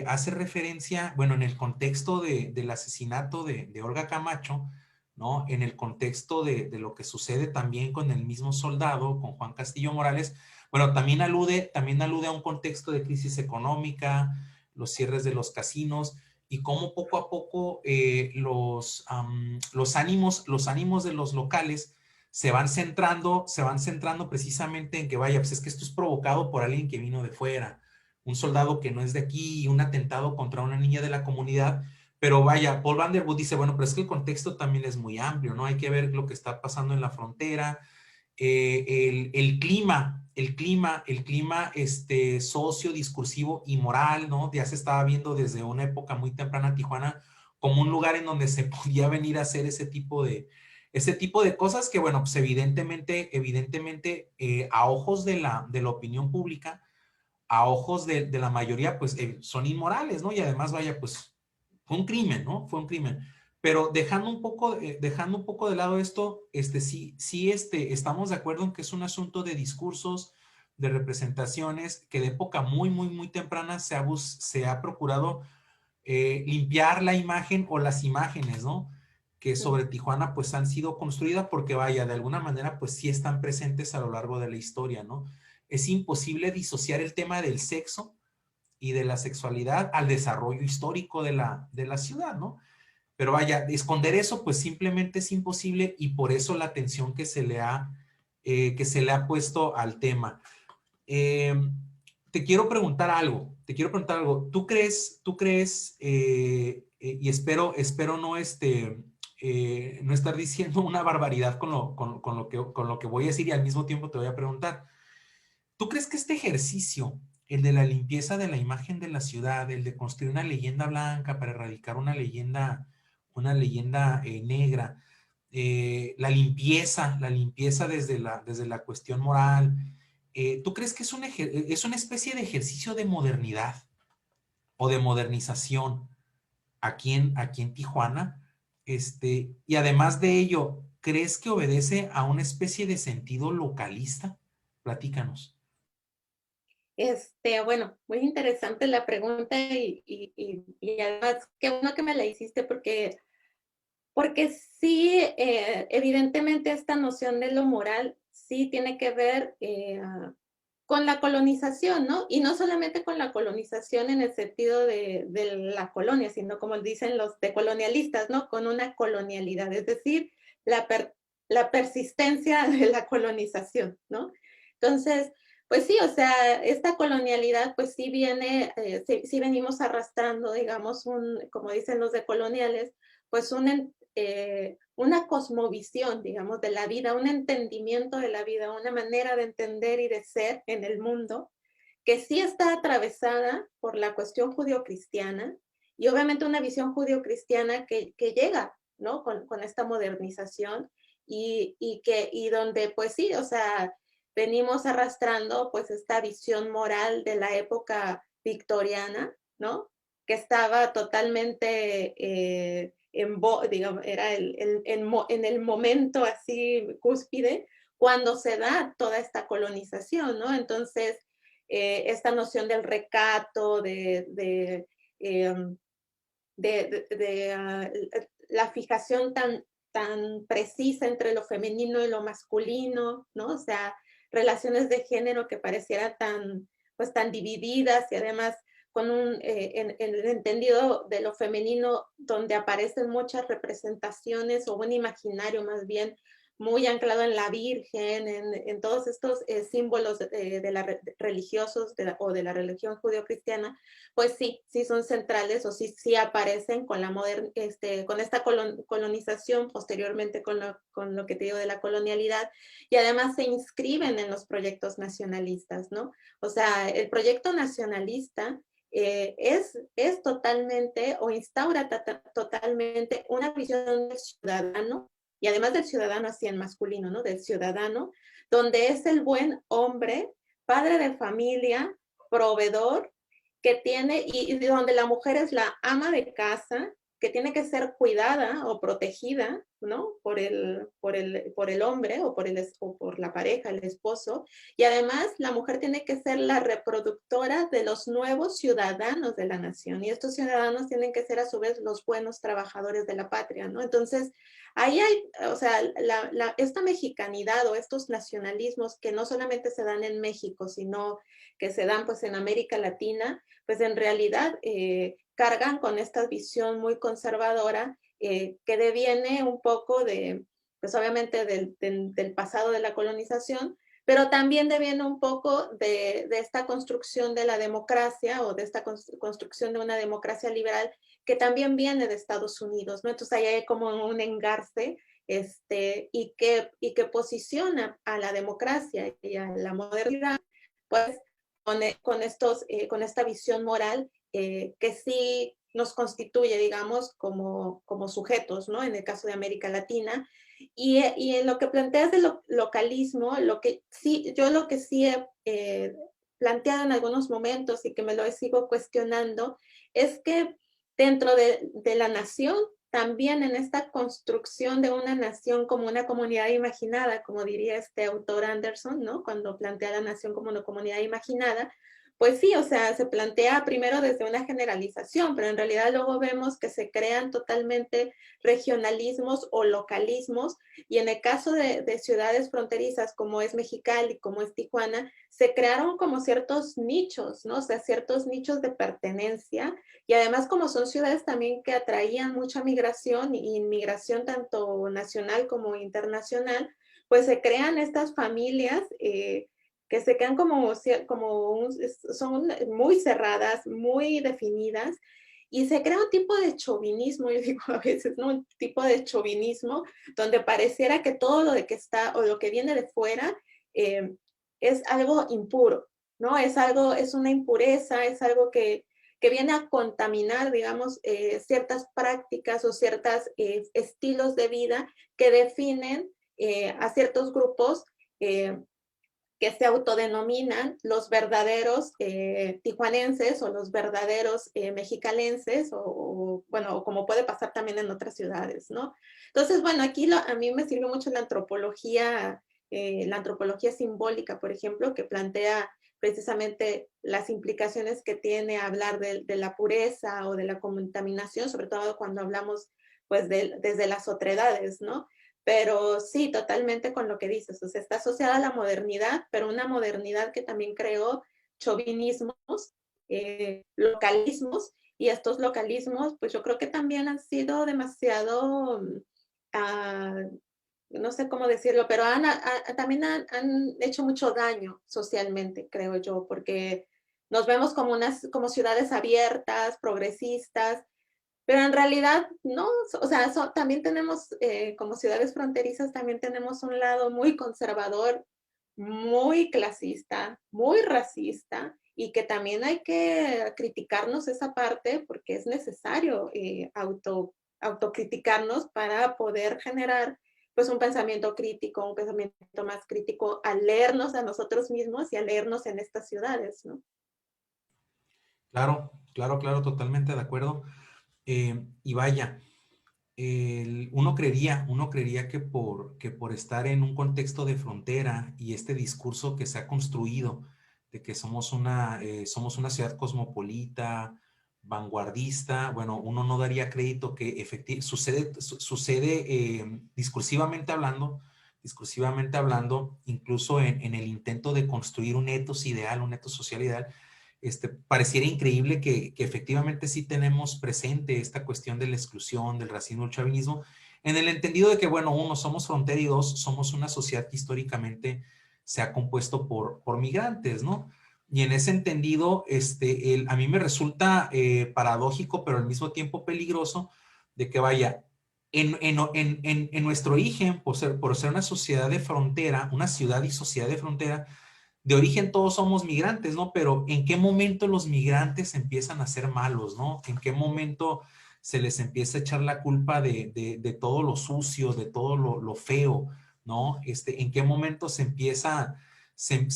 hace referencia, bueno, en el contexto del asesinato de Olga Camacho, ¿no? En el contexto de lo que sucede también con el mismo soldado, con Juan Castillo Morales, bueno, también alude a un contexto de crisis económica, los cierres de los casinos y cómo poco a poco los ánimos de los locales se van centrando precisamente en que vaya, pues es que esto es provocado por alguien que vino de fuera, un soldado que no es de aquí, un atentado contra una niña de la comunidad, pero vaya, Paul Vanderwood dice, bueno, pero es que el contexto también es muy amplio, ¿no? Hay que ver lo que está pasando en la frontera, el clima socio, discursivo y moral, ¿no? Ya se estaba viendo desde una época muy temprana Tijuana como un lugar en donde se podía venir a hacer ese tipo de cosas que, bueno, pues evidentemente a ojos de la opinión pública, a ojos de la mayoría, pues son inmorales, ¿no? Y además, vaya, pues fue un crimen, ¿no? Fue un crimen. Pero dejando un poco de lado esto, estamos de acuerdo en que es un asunto de discursos, de representaciones, que de época muy temprana se ha procurado limpiar la imagen o las imágenes, ¿no? Que sobre Tijuana pues han sido construidas porque vaya, de alguna manera pues sí están presentes a lo largo de la historia, ¿no? Es imposible disociar el tema del sexo y de la sexualidad al desarrollo histórico de la ciudad, ¿no? Pero vaya, esconder eso pues simplemente es imposible y por eso la atención que se le ha puesto al tema. Eh, te quiero preguntar algo, tú crees, y espero no, no estar diciendo una barbaridad con lo que voy a decir y al mismo tiempo te voy a preguntar, ¿tú crees que este ejercicio, el de la limpieza de la imagen de la ciudad, el de construir una leyenda blanca para erradicar una leyenda negra, la limpieza desde la cuestión moral, ¿tú crees que es una especie de ejercicio de modernidad o de modernización aquí en Tijuana? Y además de ello, ¿crees que obedece a una especie de sentido localista? Platícanos. Bueno, muy interesante la pregunta y además, qué bueno que me la hiciste porque sí, evidentemente esta noción de lo moral sí tiene que ver con la colonización, ¿no? Y no solamente con la colonización en el sentido de la colonia, sino como dicen los decolonialistas, ¿no? Con una colonialidad, es decir, la persistencia de la colonización, ¿no? Entonces, Pues sí, o sea, esta colonialidad, pues sí viene, sí venimos arrastrando, digamos, como dicen los decoloniales, pues una cosmovisión, digamos, de la vida, un entendimiento de la vida, una manera de entender y de ser en el mundo, que sí está atravesada por la cuestión judio-cristiana y obviamente una visión judio-cristiana que llega, ¿no? Con esta modernización y donde, pues sí, o sea, venimos arrastrando pues esta visión moral de la época victoriana, ¿no? Que estaba totalmente digamos, era en el momento así cúspide cuando se da toda esta colonización, ¿no? Entonces, esta noción del recato, eh, la fijación tan precisa entre lo femenino y lo masculino, ¿no? O sea, relaciones de género que parecieran pues, tan divididas y además con en el entendido de lo femenino donde aparecen muchas representaciones o un imaginario más bien muy anclado en la Virgen, en todos estos símbolos religiosos o de la religión judeocristiana, pues sí, sí son centrales o sí aparecen con con esta colonización, posteriormente con lo que te digo de la colonialidad, y además se inscriben en los proyectos nacionalistas, ¿no? O sea, el proyecto nacionalista es totalmente o instaura totalmente una visión del ciudadano, y además del ciudadano así en masculino, ¿no? Del ciudadano, donde es el buen hombre, padre de familia, proveedor, que tiene, y donde la mujer es la ama de casa, que tiene que ser cuidada o protegida, ¿no? Por el hombre o por la pareja, el esposo. Y además la mujer tiene que ser la reproductora de los nuevos ciudadanos de la nación. Y estos ciudadanos tienen que ser a su vez los buenos trabajadores de la patria, ¿no? Entonces, ahí hay, o sea, esta mexicanidad o estos nacionalismos que no solamente se dan en México, sino que se dan pues en América Latina, pues en realidad cargan con esta visión muy conservadora que deviene un poco pues obviamente del pasado de la colonización, pero también deviene un poco de esta construcción de la democracia o de esta construcción de una democracia liberal que también viene de Estados Unidos, ¿no? Entonces ahí hay como un engarce y que posiciona a la democracia y a la modernidad, pues con esta visión moral que sí nos constituye, digamos, como sujetos, ¿no? En el caso de América Latina. Y en lo que planteas del localismo, lo que sí he planteado en algunos momentos y que me lo sigo cuestionando, es que dentro de la nación, también en esta construcción de una nación como una comunidad imaginada, como diría este autor Anderson, ¿no? Cuando plantea la nación como una comunidad imaginada, pues sí, o sea, se plantea primero desde una generalización, pero en realidad luego vemos que se crean totalmente regionalismos o localismos, y en el caso de ciudades fronterizas como es Mexicali, como es Tijuana, se crearon como ciertos nichos, ¿no? O sea, ciertos nichos de pertenencia, y además como son ciudades también que atraían mucha migración y inmigración tanto nacional como internacional, pues se crean estas familias que se quedan son muy cerradas, muy definidas, y se crea un tipo de chauvinismo, yo digo a veces, ¿no? Un tipo de chauvinismo donde pareciera que todo lo de que está o lo que viene de fuera eh, es algo impuro, ¿no? Es una impureza, es algo que viene a contaminar, digamos, ciertas prácticas o ciertos estilos de vida que definen a ciertos grupos que se autodenominan los verdaderos tijuanenses o los verdaderos mexicalenses bueno, o como puede pasar también en otras ciudades, ¿no? Entonces, bueno, aquí a mí me sirve mucho la antropología simbólica, por ejemplo, que plantea precisamente las implicaciones que tiene hablar de la pureza o de la contaminación, sobre todo cuando hablamos pues desde las otredades, ¿no? Pero sí, totalmente con lo que dices, o sea, está asociada a la modernidad, pero una modernidad que también creó chauvinismos, localismos, y estos localismos, pues yo creo que también han sido demasiado, uh, no sé cómo decirlo, pero también han hecho mucho daño socialmente, creo yo, porque nos vemos como como ciudades abiertas, progresistas, pero en realidad no, o sea, también tenemos, como ciudades fronterizas, también tenemos un lado muy conservador, muy clasista, muy racista, y que también hay que criticarnos esa parte porque es necesario autocriticarnos para poder generar pues un pensamiento crítico, un pensamiento más crítico al leernos a nosotros mismos y al leernos en estas ciudades, ¿no? Claro, claro, claro, totalmente de acuerdo. Y vaya, uno creería que por estar en un contexto de frontera y este discurso que se ha construido de que somos una ciudad cosmopolita, vanguardista, bueno, uno no daría crédito que sucede discursivamente hablando, incluso en el intento de construir un etos ideal, un etos social ideal. Pareciera increíble que efectivamente sí tenemos presente esta cuestión de la exclusión, del racismo, el chauvinismo, en el entendido de que, bueno, uno, somos frontera y dos, somos una sociedad que históricamente se ha compuesto por migrantes, ¿no? Y en ese entendido, a mí me resulta paradójico, pero al mismo tiempo peligroso, de que vaya, en nuestro origen, por ser una sociedad de frontera, una ciudad y sociedad de frontera, de origen todos somos migrantes, ¿no? Pero ¿en qué momento los migrantes empiezan a ser malos, ¿no? ¿En qué momento se les empieza a echar la culpa de todo lo sucio, de todo lo feo, ¿no? ¿En qué momento se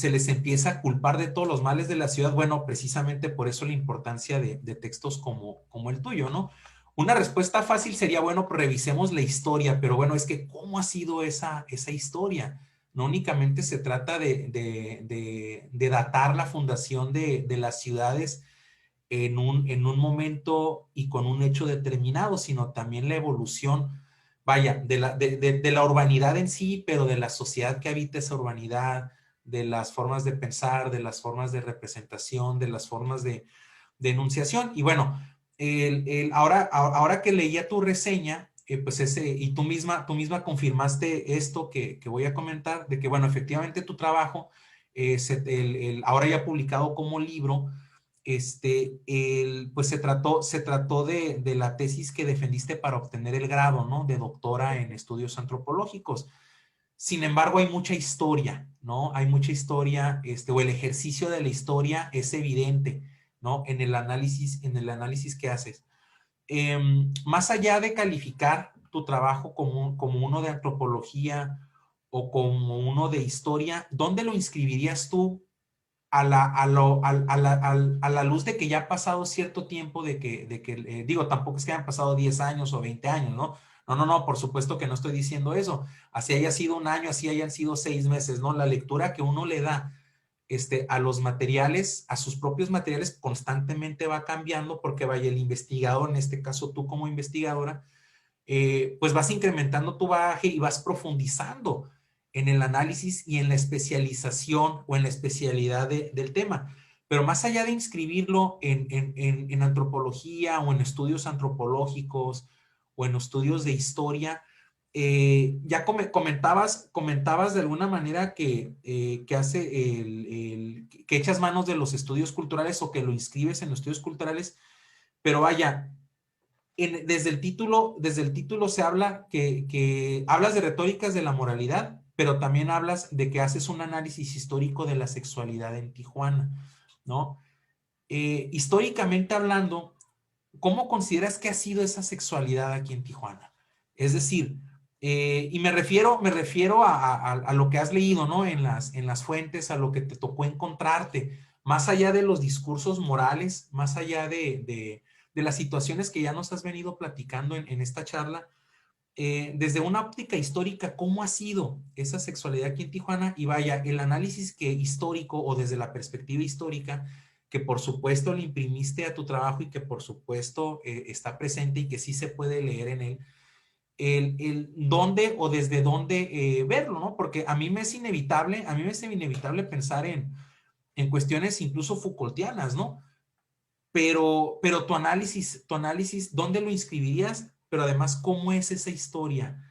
les empieza a culpar de todos los males de la ciudad? Bueno, precisamente por eso la importancia de textos como el tuyo, ¿no? Una respuesta fácil sería, bueno, pues revisemos la historia, pero bueno, es que ¿cómo ha sido esa historia? No únicamente se trata de datar la fundación de las ciudades en un momento y con un hecho determinado, sino también la evolución, vaya, de la urbanidad en sí, pero de la sociedad que habita esa urbanidad, de las formas de pensar, de las formas de representación, de las formas de enunciación. Y bueno, ahora que leía tu reseña, pues y tú misma confirmaste esto que voy a comentar, de que, bueno, efectivamente tu trabajo, ahora ya publicado como libro, pues se trató de la tesis que defendiste para obtener el grado, ¿no? De doctora en estudios antropológicos. Sin embargo, hay mucha historia, ¿no? Hay mucha historia, o el ejercicio de la historia es evidente, ¿no? En el análisis que haces. Más allá de calificar tu trabajo como uno de antropología o como uno de historia, ¿dónde lo inscribirías tú a la luz de que ya ha pasado cierto tiempo digo, tampoco es que hayan pasado 10 años o 20 años, ¿no? No, no, no, por supuesto que no estoy diciendo eso. Así haya sido un año, así hayan sido 6 meses, ¿no? La lectura que uno le da a los materiales, a sus propios materiales, constantemente va cambiando porque vaya el investigador, en este caso tú como investigadora, pues vas incrementando tu bagaje y vas profundizando en el análisis y en la especialización o en la especialidad del tema. Pero más allá de inscribirlo en antropología o en estudios antropológicos o en estudios de historia, ya comentabas de alguna manera que echas manos de los estudios culturales o que lo inscribes en los estudios culturales, pero vaya, desde el título se habla que hablas de retóricas de la moralidad, pero también hablas de que haces un análisis histórico de la sexualidad en Tijuana, ¿no? Históricamente hablando, ¿cómo consideras que ha sido esa sexualidad aquí en Tijuana? Es decir, y me refiero a lo que has leído, ¿no? En las fuentes, a lo que te tocó encontrarte, más allá de los discursos morales, más allá de las situaciones que ya nos has venido platicando en esta charla, desde una óptica histórica, ¿cómo ha sido esa sexualidad aquí en Tijuana? Y vaya, el análisis que histórico o desde la perspectiva histórica, que por supuesto le imprimiste a tu trabajo y que por supuesto está presente y que sí se puede leer en él, el dónde o desde dónde verlo, ¿no? Porque a mí me es inevitable pensar en cuestiones incluso Foucaultianas, ¿no? Pero ¿dónde lo inscribirías? Pero además, ¿cómo es esa historia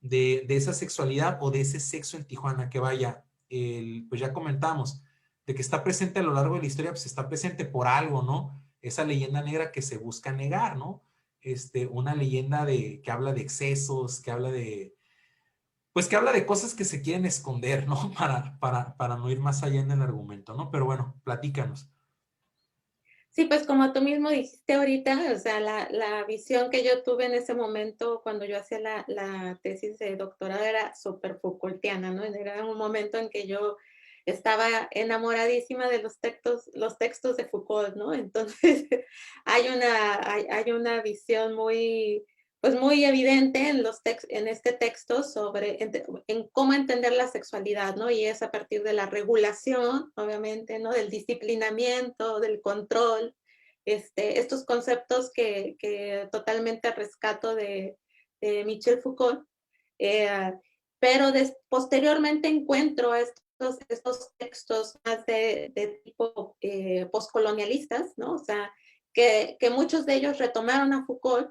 de esa sexualidad o de ese sexo en Tijuana, que vaya, pues ya comentamos, de que está presente a lo largo de la historia, pues está presente por algo, ¿no? Esa leyenda negra que se busca negar, ¿no? Una leyenda que habla de excesos, que habla pues que habla de cosas que se quieren esconder, ¿no? Para no ir más allá en el argumento, ¿no? Pero bueno, platícanos. Sí, pues como tú mismo dijiste ahorita, o sea, la visión que yo tuve en ese momento cuando yo hacía la tesis de doctorado era súper Foucaultiana, ¿no? Era un momento en que yo estaba enamoradísima de los textos de Foucault, ¿no? Entonces hay una visión muy, pues muy evidente en este texto sobre en cómo entender la sexualidad, ¿no? Y es a partir de la regulación, obviamente, ¿no? Del disciplinamiento, del control, estos conceptos que totalmente rescato de Michel Foucault, eh, pero posteriormente encuentro estos textos más de tipo postcolonialistas, ¿no? O sea, que muchos de ellos retomaron a Foucault,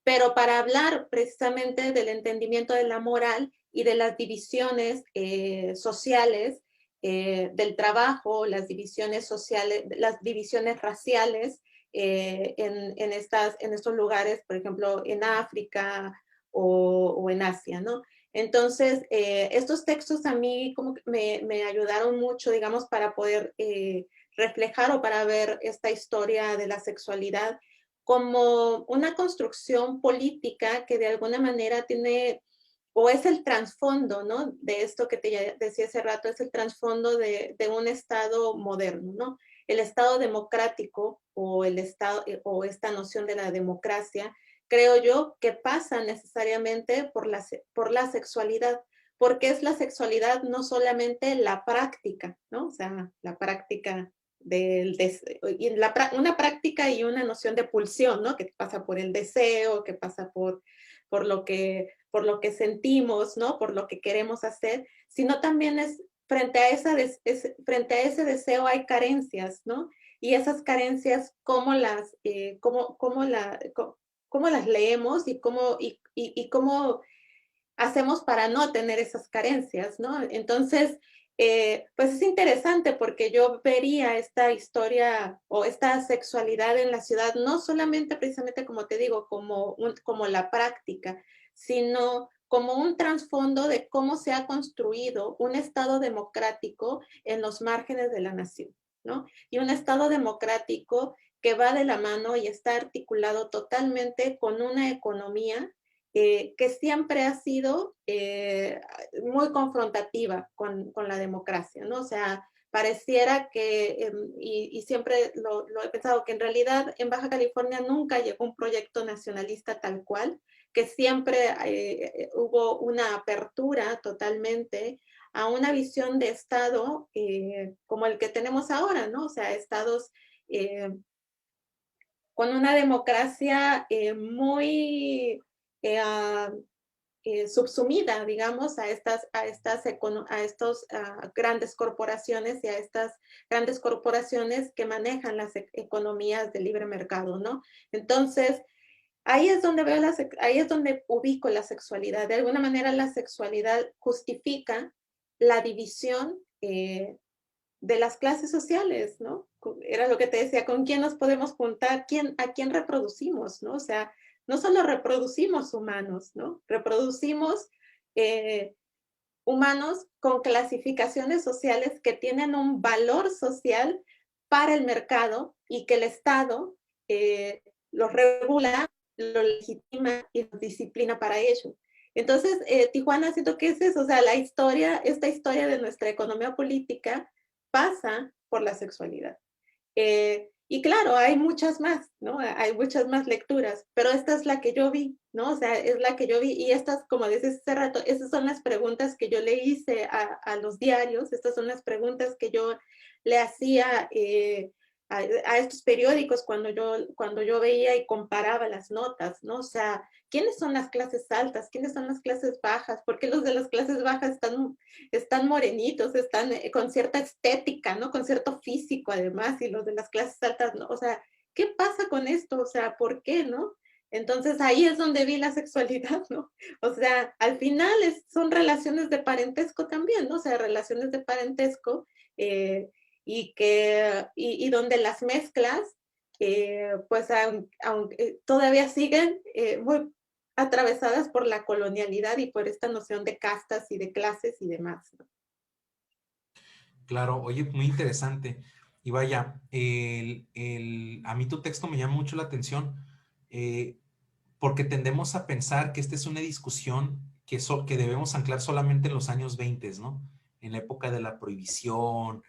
pero para hablar precisamente del entendimiento de la moral y de las divisiones sociales, del trabajo, las divisiones sociales, las divisiones raciales en estos lugares, por ejemplo, en África o en Asia, ¿no? Entonces, estos textos a mí como que me ayudaron mucho, digamos, para poder reflejar o para ver esta historia de la sexualidad como una construcción política que de alguna manera tiene, o es el trasfondo, ¿no? De esto que te decía hace rato, es el trasfondo de un Estado moderno, ¿no? El Estado democrático o el Estado, o esta noción de la democracia, creo yo que pasa necesariamente por la sexualidad, porque es la sexualidad no solamente la práctica, ¿no? O sea, la práctica una práctica y una noción de pulsión, ¿no? Que pasa por el deseo, que pasa por lo que sentimos, ¿no? Por lo que queremos hacer, sino también es frente a, frente a ese deseo hay carencias, ¿no? Y esas carencias, cómo las leemos y cómo hacemos para no tener esas carencias, ¿no? Entonces, pues es interesante porque yo vería esta historia o esta sexualidad en la ciudad, no solamente precisamente como te digo, como la práctica, sino como un trasfondo de cómo se ha construido un Estado democrático en los márgenes de la nación, ¿no? Y un Estado democrático que va de la mano y está articulado totalmente con una economía que siempre ha sido muy confrontativa con la democracia, ¿no? O sea, pareciera que, y siempre lo he pensado, que en realidad en Baja California nunca llegó un proyecto nacionalista tal cual, que siempre hubo una apertura totalmente a una visión de Estado como el que tenemos ahora, ¿no? O sea, estados con una democracia muy eh, subsumida, digamos, a estos grandes corporaciones y a estas grandes corporaciones que manejan las economías de libre mercado, ¿no? Entonces, ahí es donde ahí es donde ubico la sexualidad. De alguna manera, la sexualidad justifica la división de las clases sociales, ¿no? Era lo que te decía, ¿con quién nos podemos juntar? ¿A quién reproducimos, no? O sea, no solo reproducimos humanos, ¿no? Reproducimos eh, humanos con clasificaciones sociales que tienen un valor social para el mercado y que el Estado los regula, lo legitima y los disciplina para ello. Entonces, Tijuana siento que es eso, o sea, esta historia de nuestra economía política pasa por la sexualidad. Y claro, hay muchas más, ¿no? Hay muchas más lecturas, pero esta es la que yo vi, ¿no? O sea, es la que yo vi y estas, como dices hace rato, esas son las preguntas que yo le hice a los diarios, estas son las preguntas que yo le hacía a estos periódicos cuando yo veía y comparaba las notas, ¿no? O sea, ¿quiénes son las clases altas? ¿Quiénes son las clases bajas? ¿Por qué los de las clases bajas están morenitos, están con cierta estética, ¿no? Con cierto físico además, y los de las clases altas, ¿no? O sea, ¿qué pasa con esto? O sea, ¿por qué, no? Entonces ahí es donde vi la sexualidad, ¿no? O sea, al final son relaciones de parentesco también, ¿no? O sea, relaciones de parentesco eh, y donde las mezclas, pues todavía siguen muy atravesadas por la colonialidad y por esta noción de castas y de clases y demás, ¿no? Claro, oye, muy interesante. Y vaya, a mí tu texto me llama mucho la atención eh, porque tendemos a pensar que esta es una discusión que debemos anclar solamente en los años 20, ¿no? En la época de la prohibición,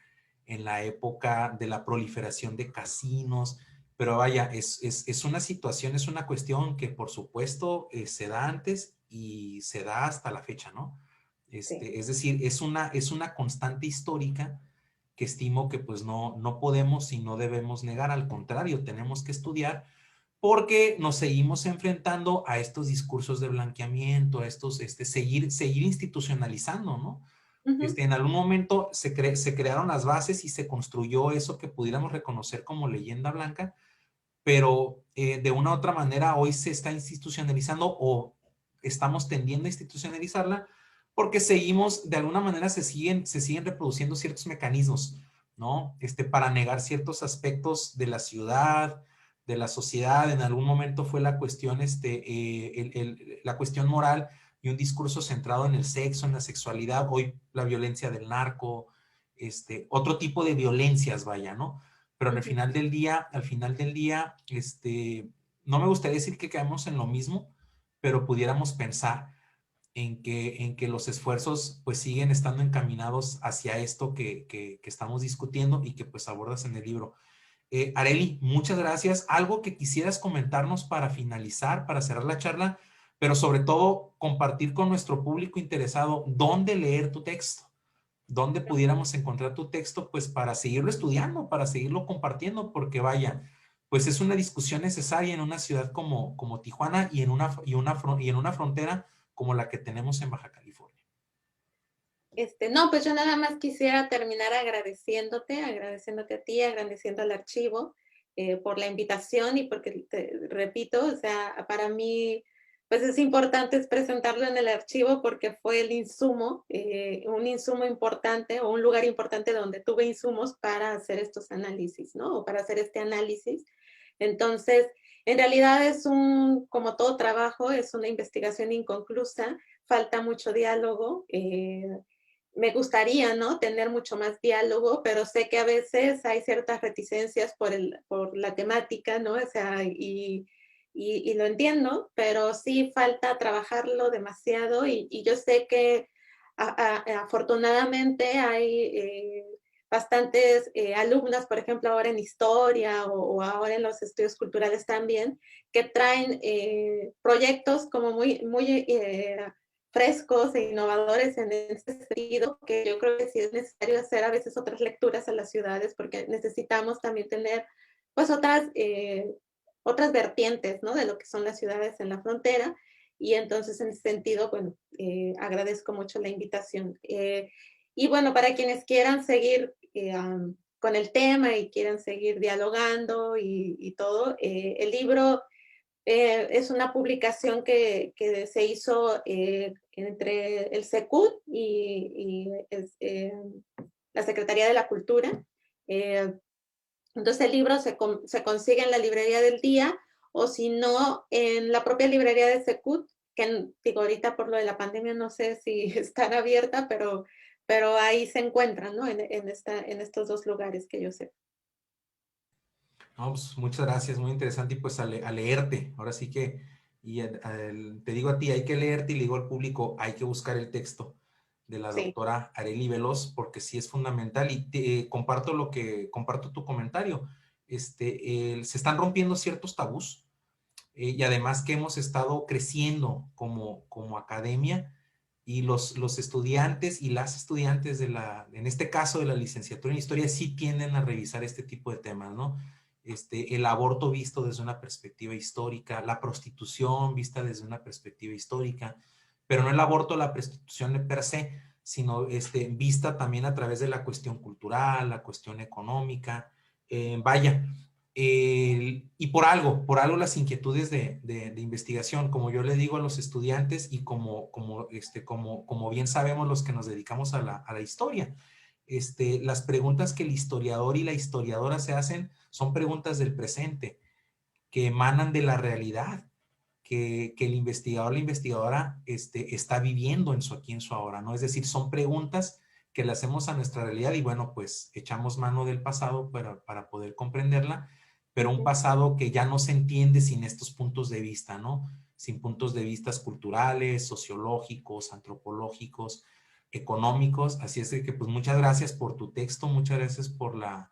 en la época de la proliferación de casinos, pero vaya, es una situación, es una cuestión que por supuesto se da antes y se da hasta la fecha, ¿no? Sí. Es decir, es una constante histórica que estimo que pues no podemos y no debemos negar, al contrario, tenemos que estudiar porque nos seguimos enfrentando a estos discursos de blanqueamiento, a estos, seguir institucionalizando, ¿no? Ujú. En algún momento se crearon las bases y se construyó eso que pudiéramos reconocer como leyenda blanca, pero de una u otra manera hoy se está institucionalizando o estamos tendiendo a institucionalizarla porque seguimos, de alguna manera se siguen reproduciendo ciertos mecanismos, ¿no? Para negar ciertos aspectos de la ciudad, de la sociedad. En algún momento fue la cuestión, la cuestión moral y un discurso centrado en el sexo, en la sexualidad. Hoy la violencia del narco, otro tipo de violencias, vaya, ¿no? Pero Ujú. al final del día, no me gustaría decir que caemos en lo mismo, pero pudiéramos pensar en que los esfuerzos pues siguen estando encaminados hacia esto que estamos discutiendo y que pues abordas en el libro. Areli, muchas gracias. Algo que quisieras comentarnos para finalizar, para cerrar la charla, pero sobre todo compartir con nuestro público interesado dónde leer tu texto, dónde pudiéramos encontrar tu texto, pues para seguirlo estudiando, para seguirlo compartiendo, porque vaya, pues es una discusión necesaria en una ciudad como Tijuana y en una frontera como la que tenemos en Baja California. No, pues yo nada más quisiera terminar agradeciéndote a ti, agradeciendo al archivo por la invitación y porque, te repito, o sea, para mí, pues es importante es presentarlo en el archivo porque fue un insumo importante o un lugar importante donde tuve insumos para hacer estos análisis, ¿no? O para hacer este análisis. Entonces, en realidad como todo trabajo, es una investigación inconclusa, falta mucho diálogo. Me gustaría, ¿no? Tener mucho más diálogo, pero sé que a veces hay ciertas reticencias por la temática, ¿no? O sea, y lo entiendo, pero sí falta trabajarlo demasiado y yo sé que afortunadamente hay bastantes alumnas, por ejemplo, ahora en historia o ahora en los estudios culturales también, que traen proyectos como muy frescos e innovadores en este sentido, que yo creo que sí es necesario hacer a veces otras lecturas a las ciudades, porque necesitamos también tener pues otras vertientes, ¿no? De lo que son las ciudades en la frontera. Y entonces, en ese sentido, bueno, agradezco mucho la invitación. Y bueno, para quienes quieran seguir con el tema y quieran seguir dialogando y todo, el libro es una publicación que se hizo entre el SECUT y la Secretaría de la Cultura. Eh, entonces el libro se consigue en la librería del día o si no en la propia librería de SECUT, que digo ahorita por lo de la pandemia no sé si están abierta, pero ahí se encuentran, ¿no? En estos dos lugares que yo sé. No, pues, muchas gracias, muy interesante y pues a leerte, ahora sí que, te digo a ti, hay que leerte y le digo al público, hay que buscar el texto de la Sí. doctora Arely Veloz porque sí es fundamental y comparto tu comentario. Se están rompiendo ciertos tabús y además que hemos estado creciendo como academia y los estudiantes y las estudiantes en este caso de la licenciatura en historia, sí tienden a revisar este tipo de temas, ¿no? El aborto visto desde una perspectiva histórica, la prostitución vista desde una perspectiva histórica, pero no el aborto, la prostitución per se, sino vista también a través de la cuestión cultural, la cuestión económica. Vaya, Y por algo las inquietudes de investigación, como yo le digo a los estudiantes y como bien sabemos los que nos dedicamos a la historia, las preguntas que el historiador y la historiadora se hacen son preguntas del presente, que emanan de la realidad, que el investigador o la investigadora está viviendo en su aquí, en su ahora, ¿no? Es decir, son preguntas que le hacemos a nuestra realidad y bueno, pues echamos mano del pasado para poder comprenderla, pero un pasado que ya no se entiende sin estos puntos de vista, ¿no? Sin puntos de vista culturales, sociológicos, antropológicos, económicos. Así es que pues muchas gracias por tu texto, muchas gracias por la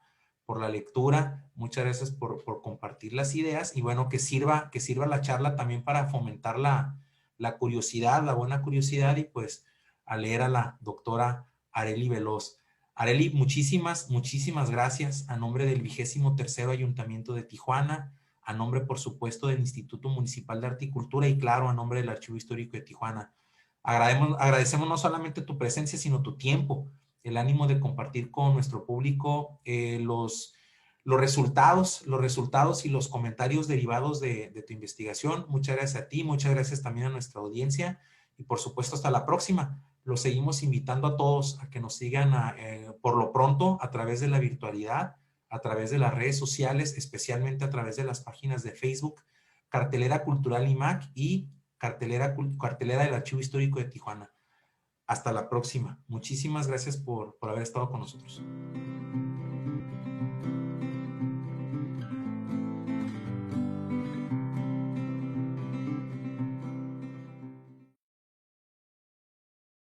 lectura, muchas gracias por compartir las ideas y bueno, que sirva la charla también para fomentar la curiosidad, la buena curiosidad y pues a leer a la doctora Arely Veloz. Arely, muchísimas gracias a nombre del 23º Ayuntamiento de Tijuana, a nombre, por supuesto, del Instituto Municipal de Arte y Cultura y, claro, a nombre del Archivo Histórico de Tijuana. Agradecemos no solamente tu presencia, sino tu tiempo, el ánimo de compartir con nuestro público los resultados y los comentarios derivados de tu investigación. Muchas gracias a ti, muchas gracias también a nuestra audiencia y, por supuesto, hasta la próxima. Los seguimos invitando a todos a que nos sigan por lo pronto a través de la virtualidad, a través de las redes sociales, especialmente a través de las páginas de Facebook, Cartelera Cultural IMAC y Cartelera del Archivo Histórico de Tijuana. Hasta la próxima. Muchísimas gracias por haber estado con nosotros.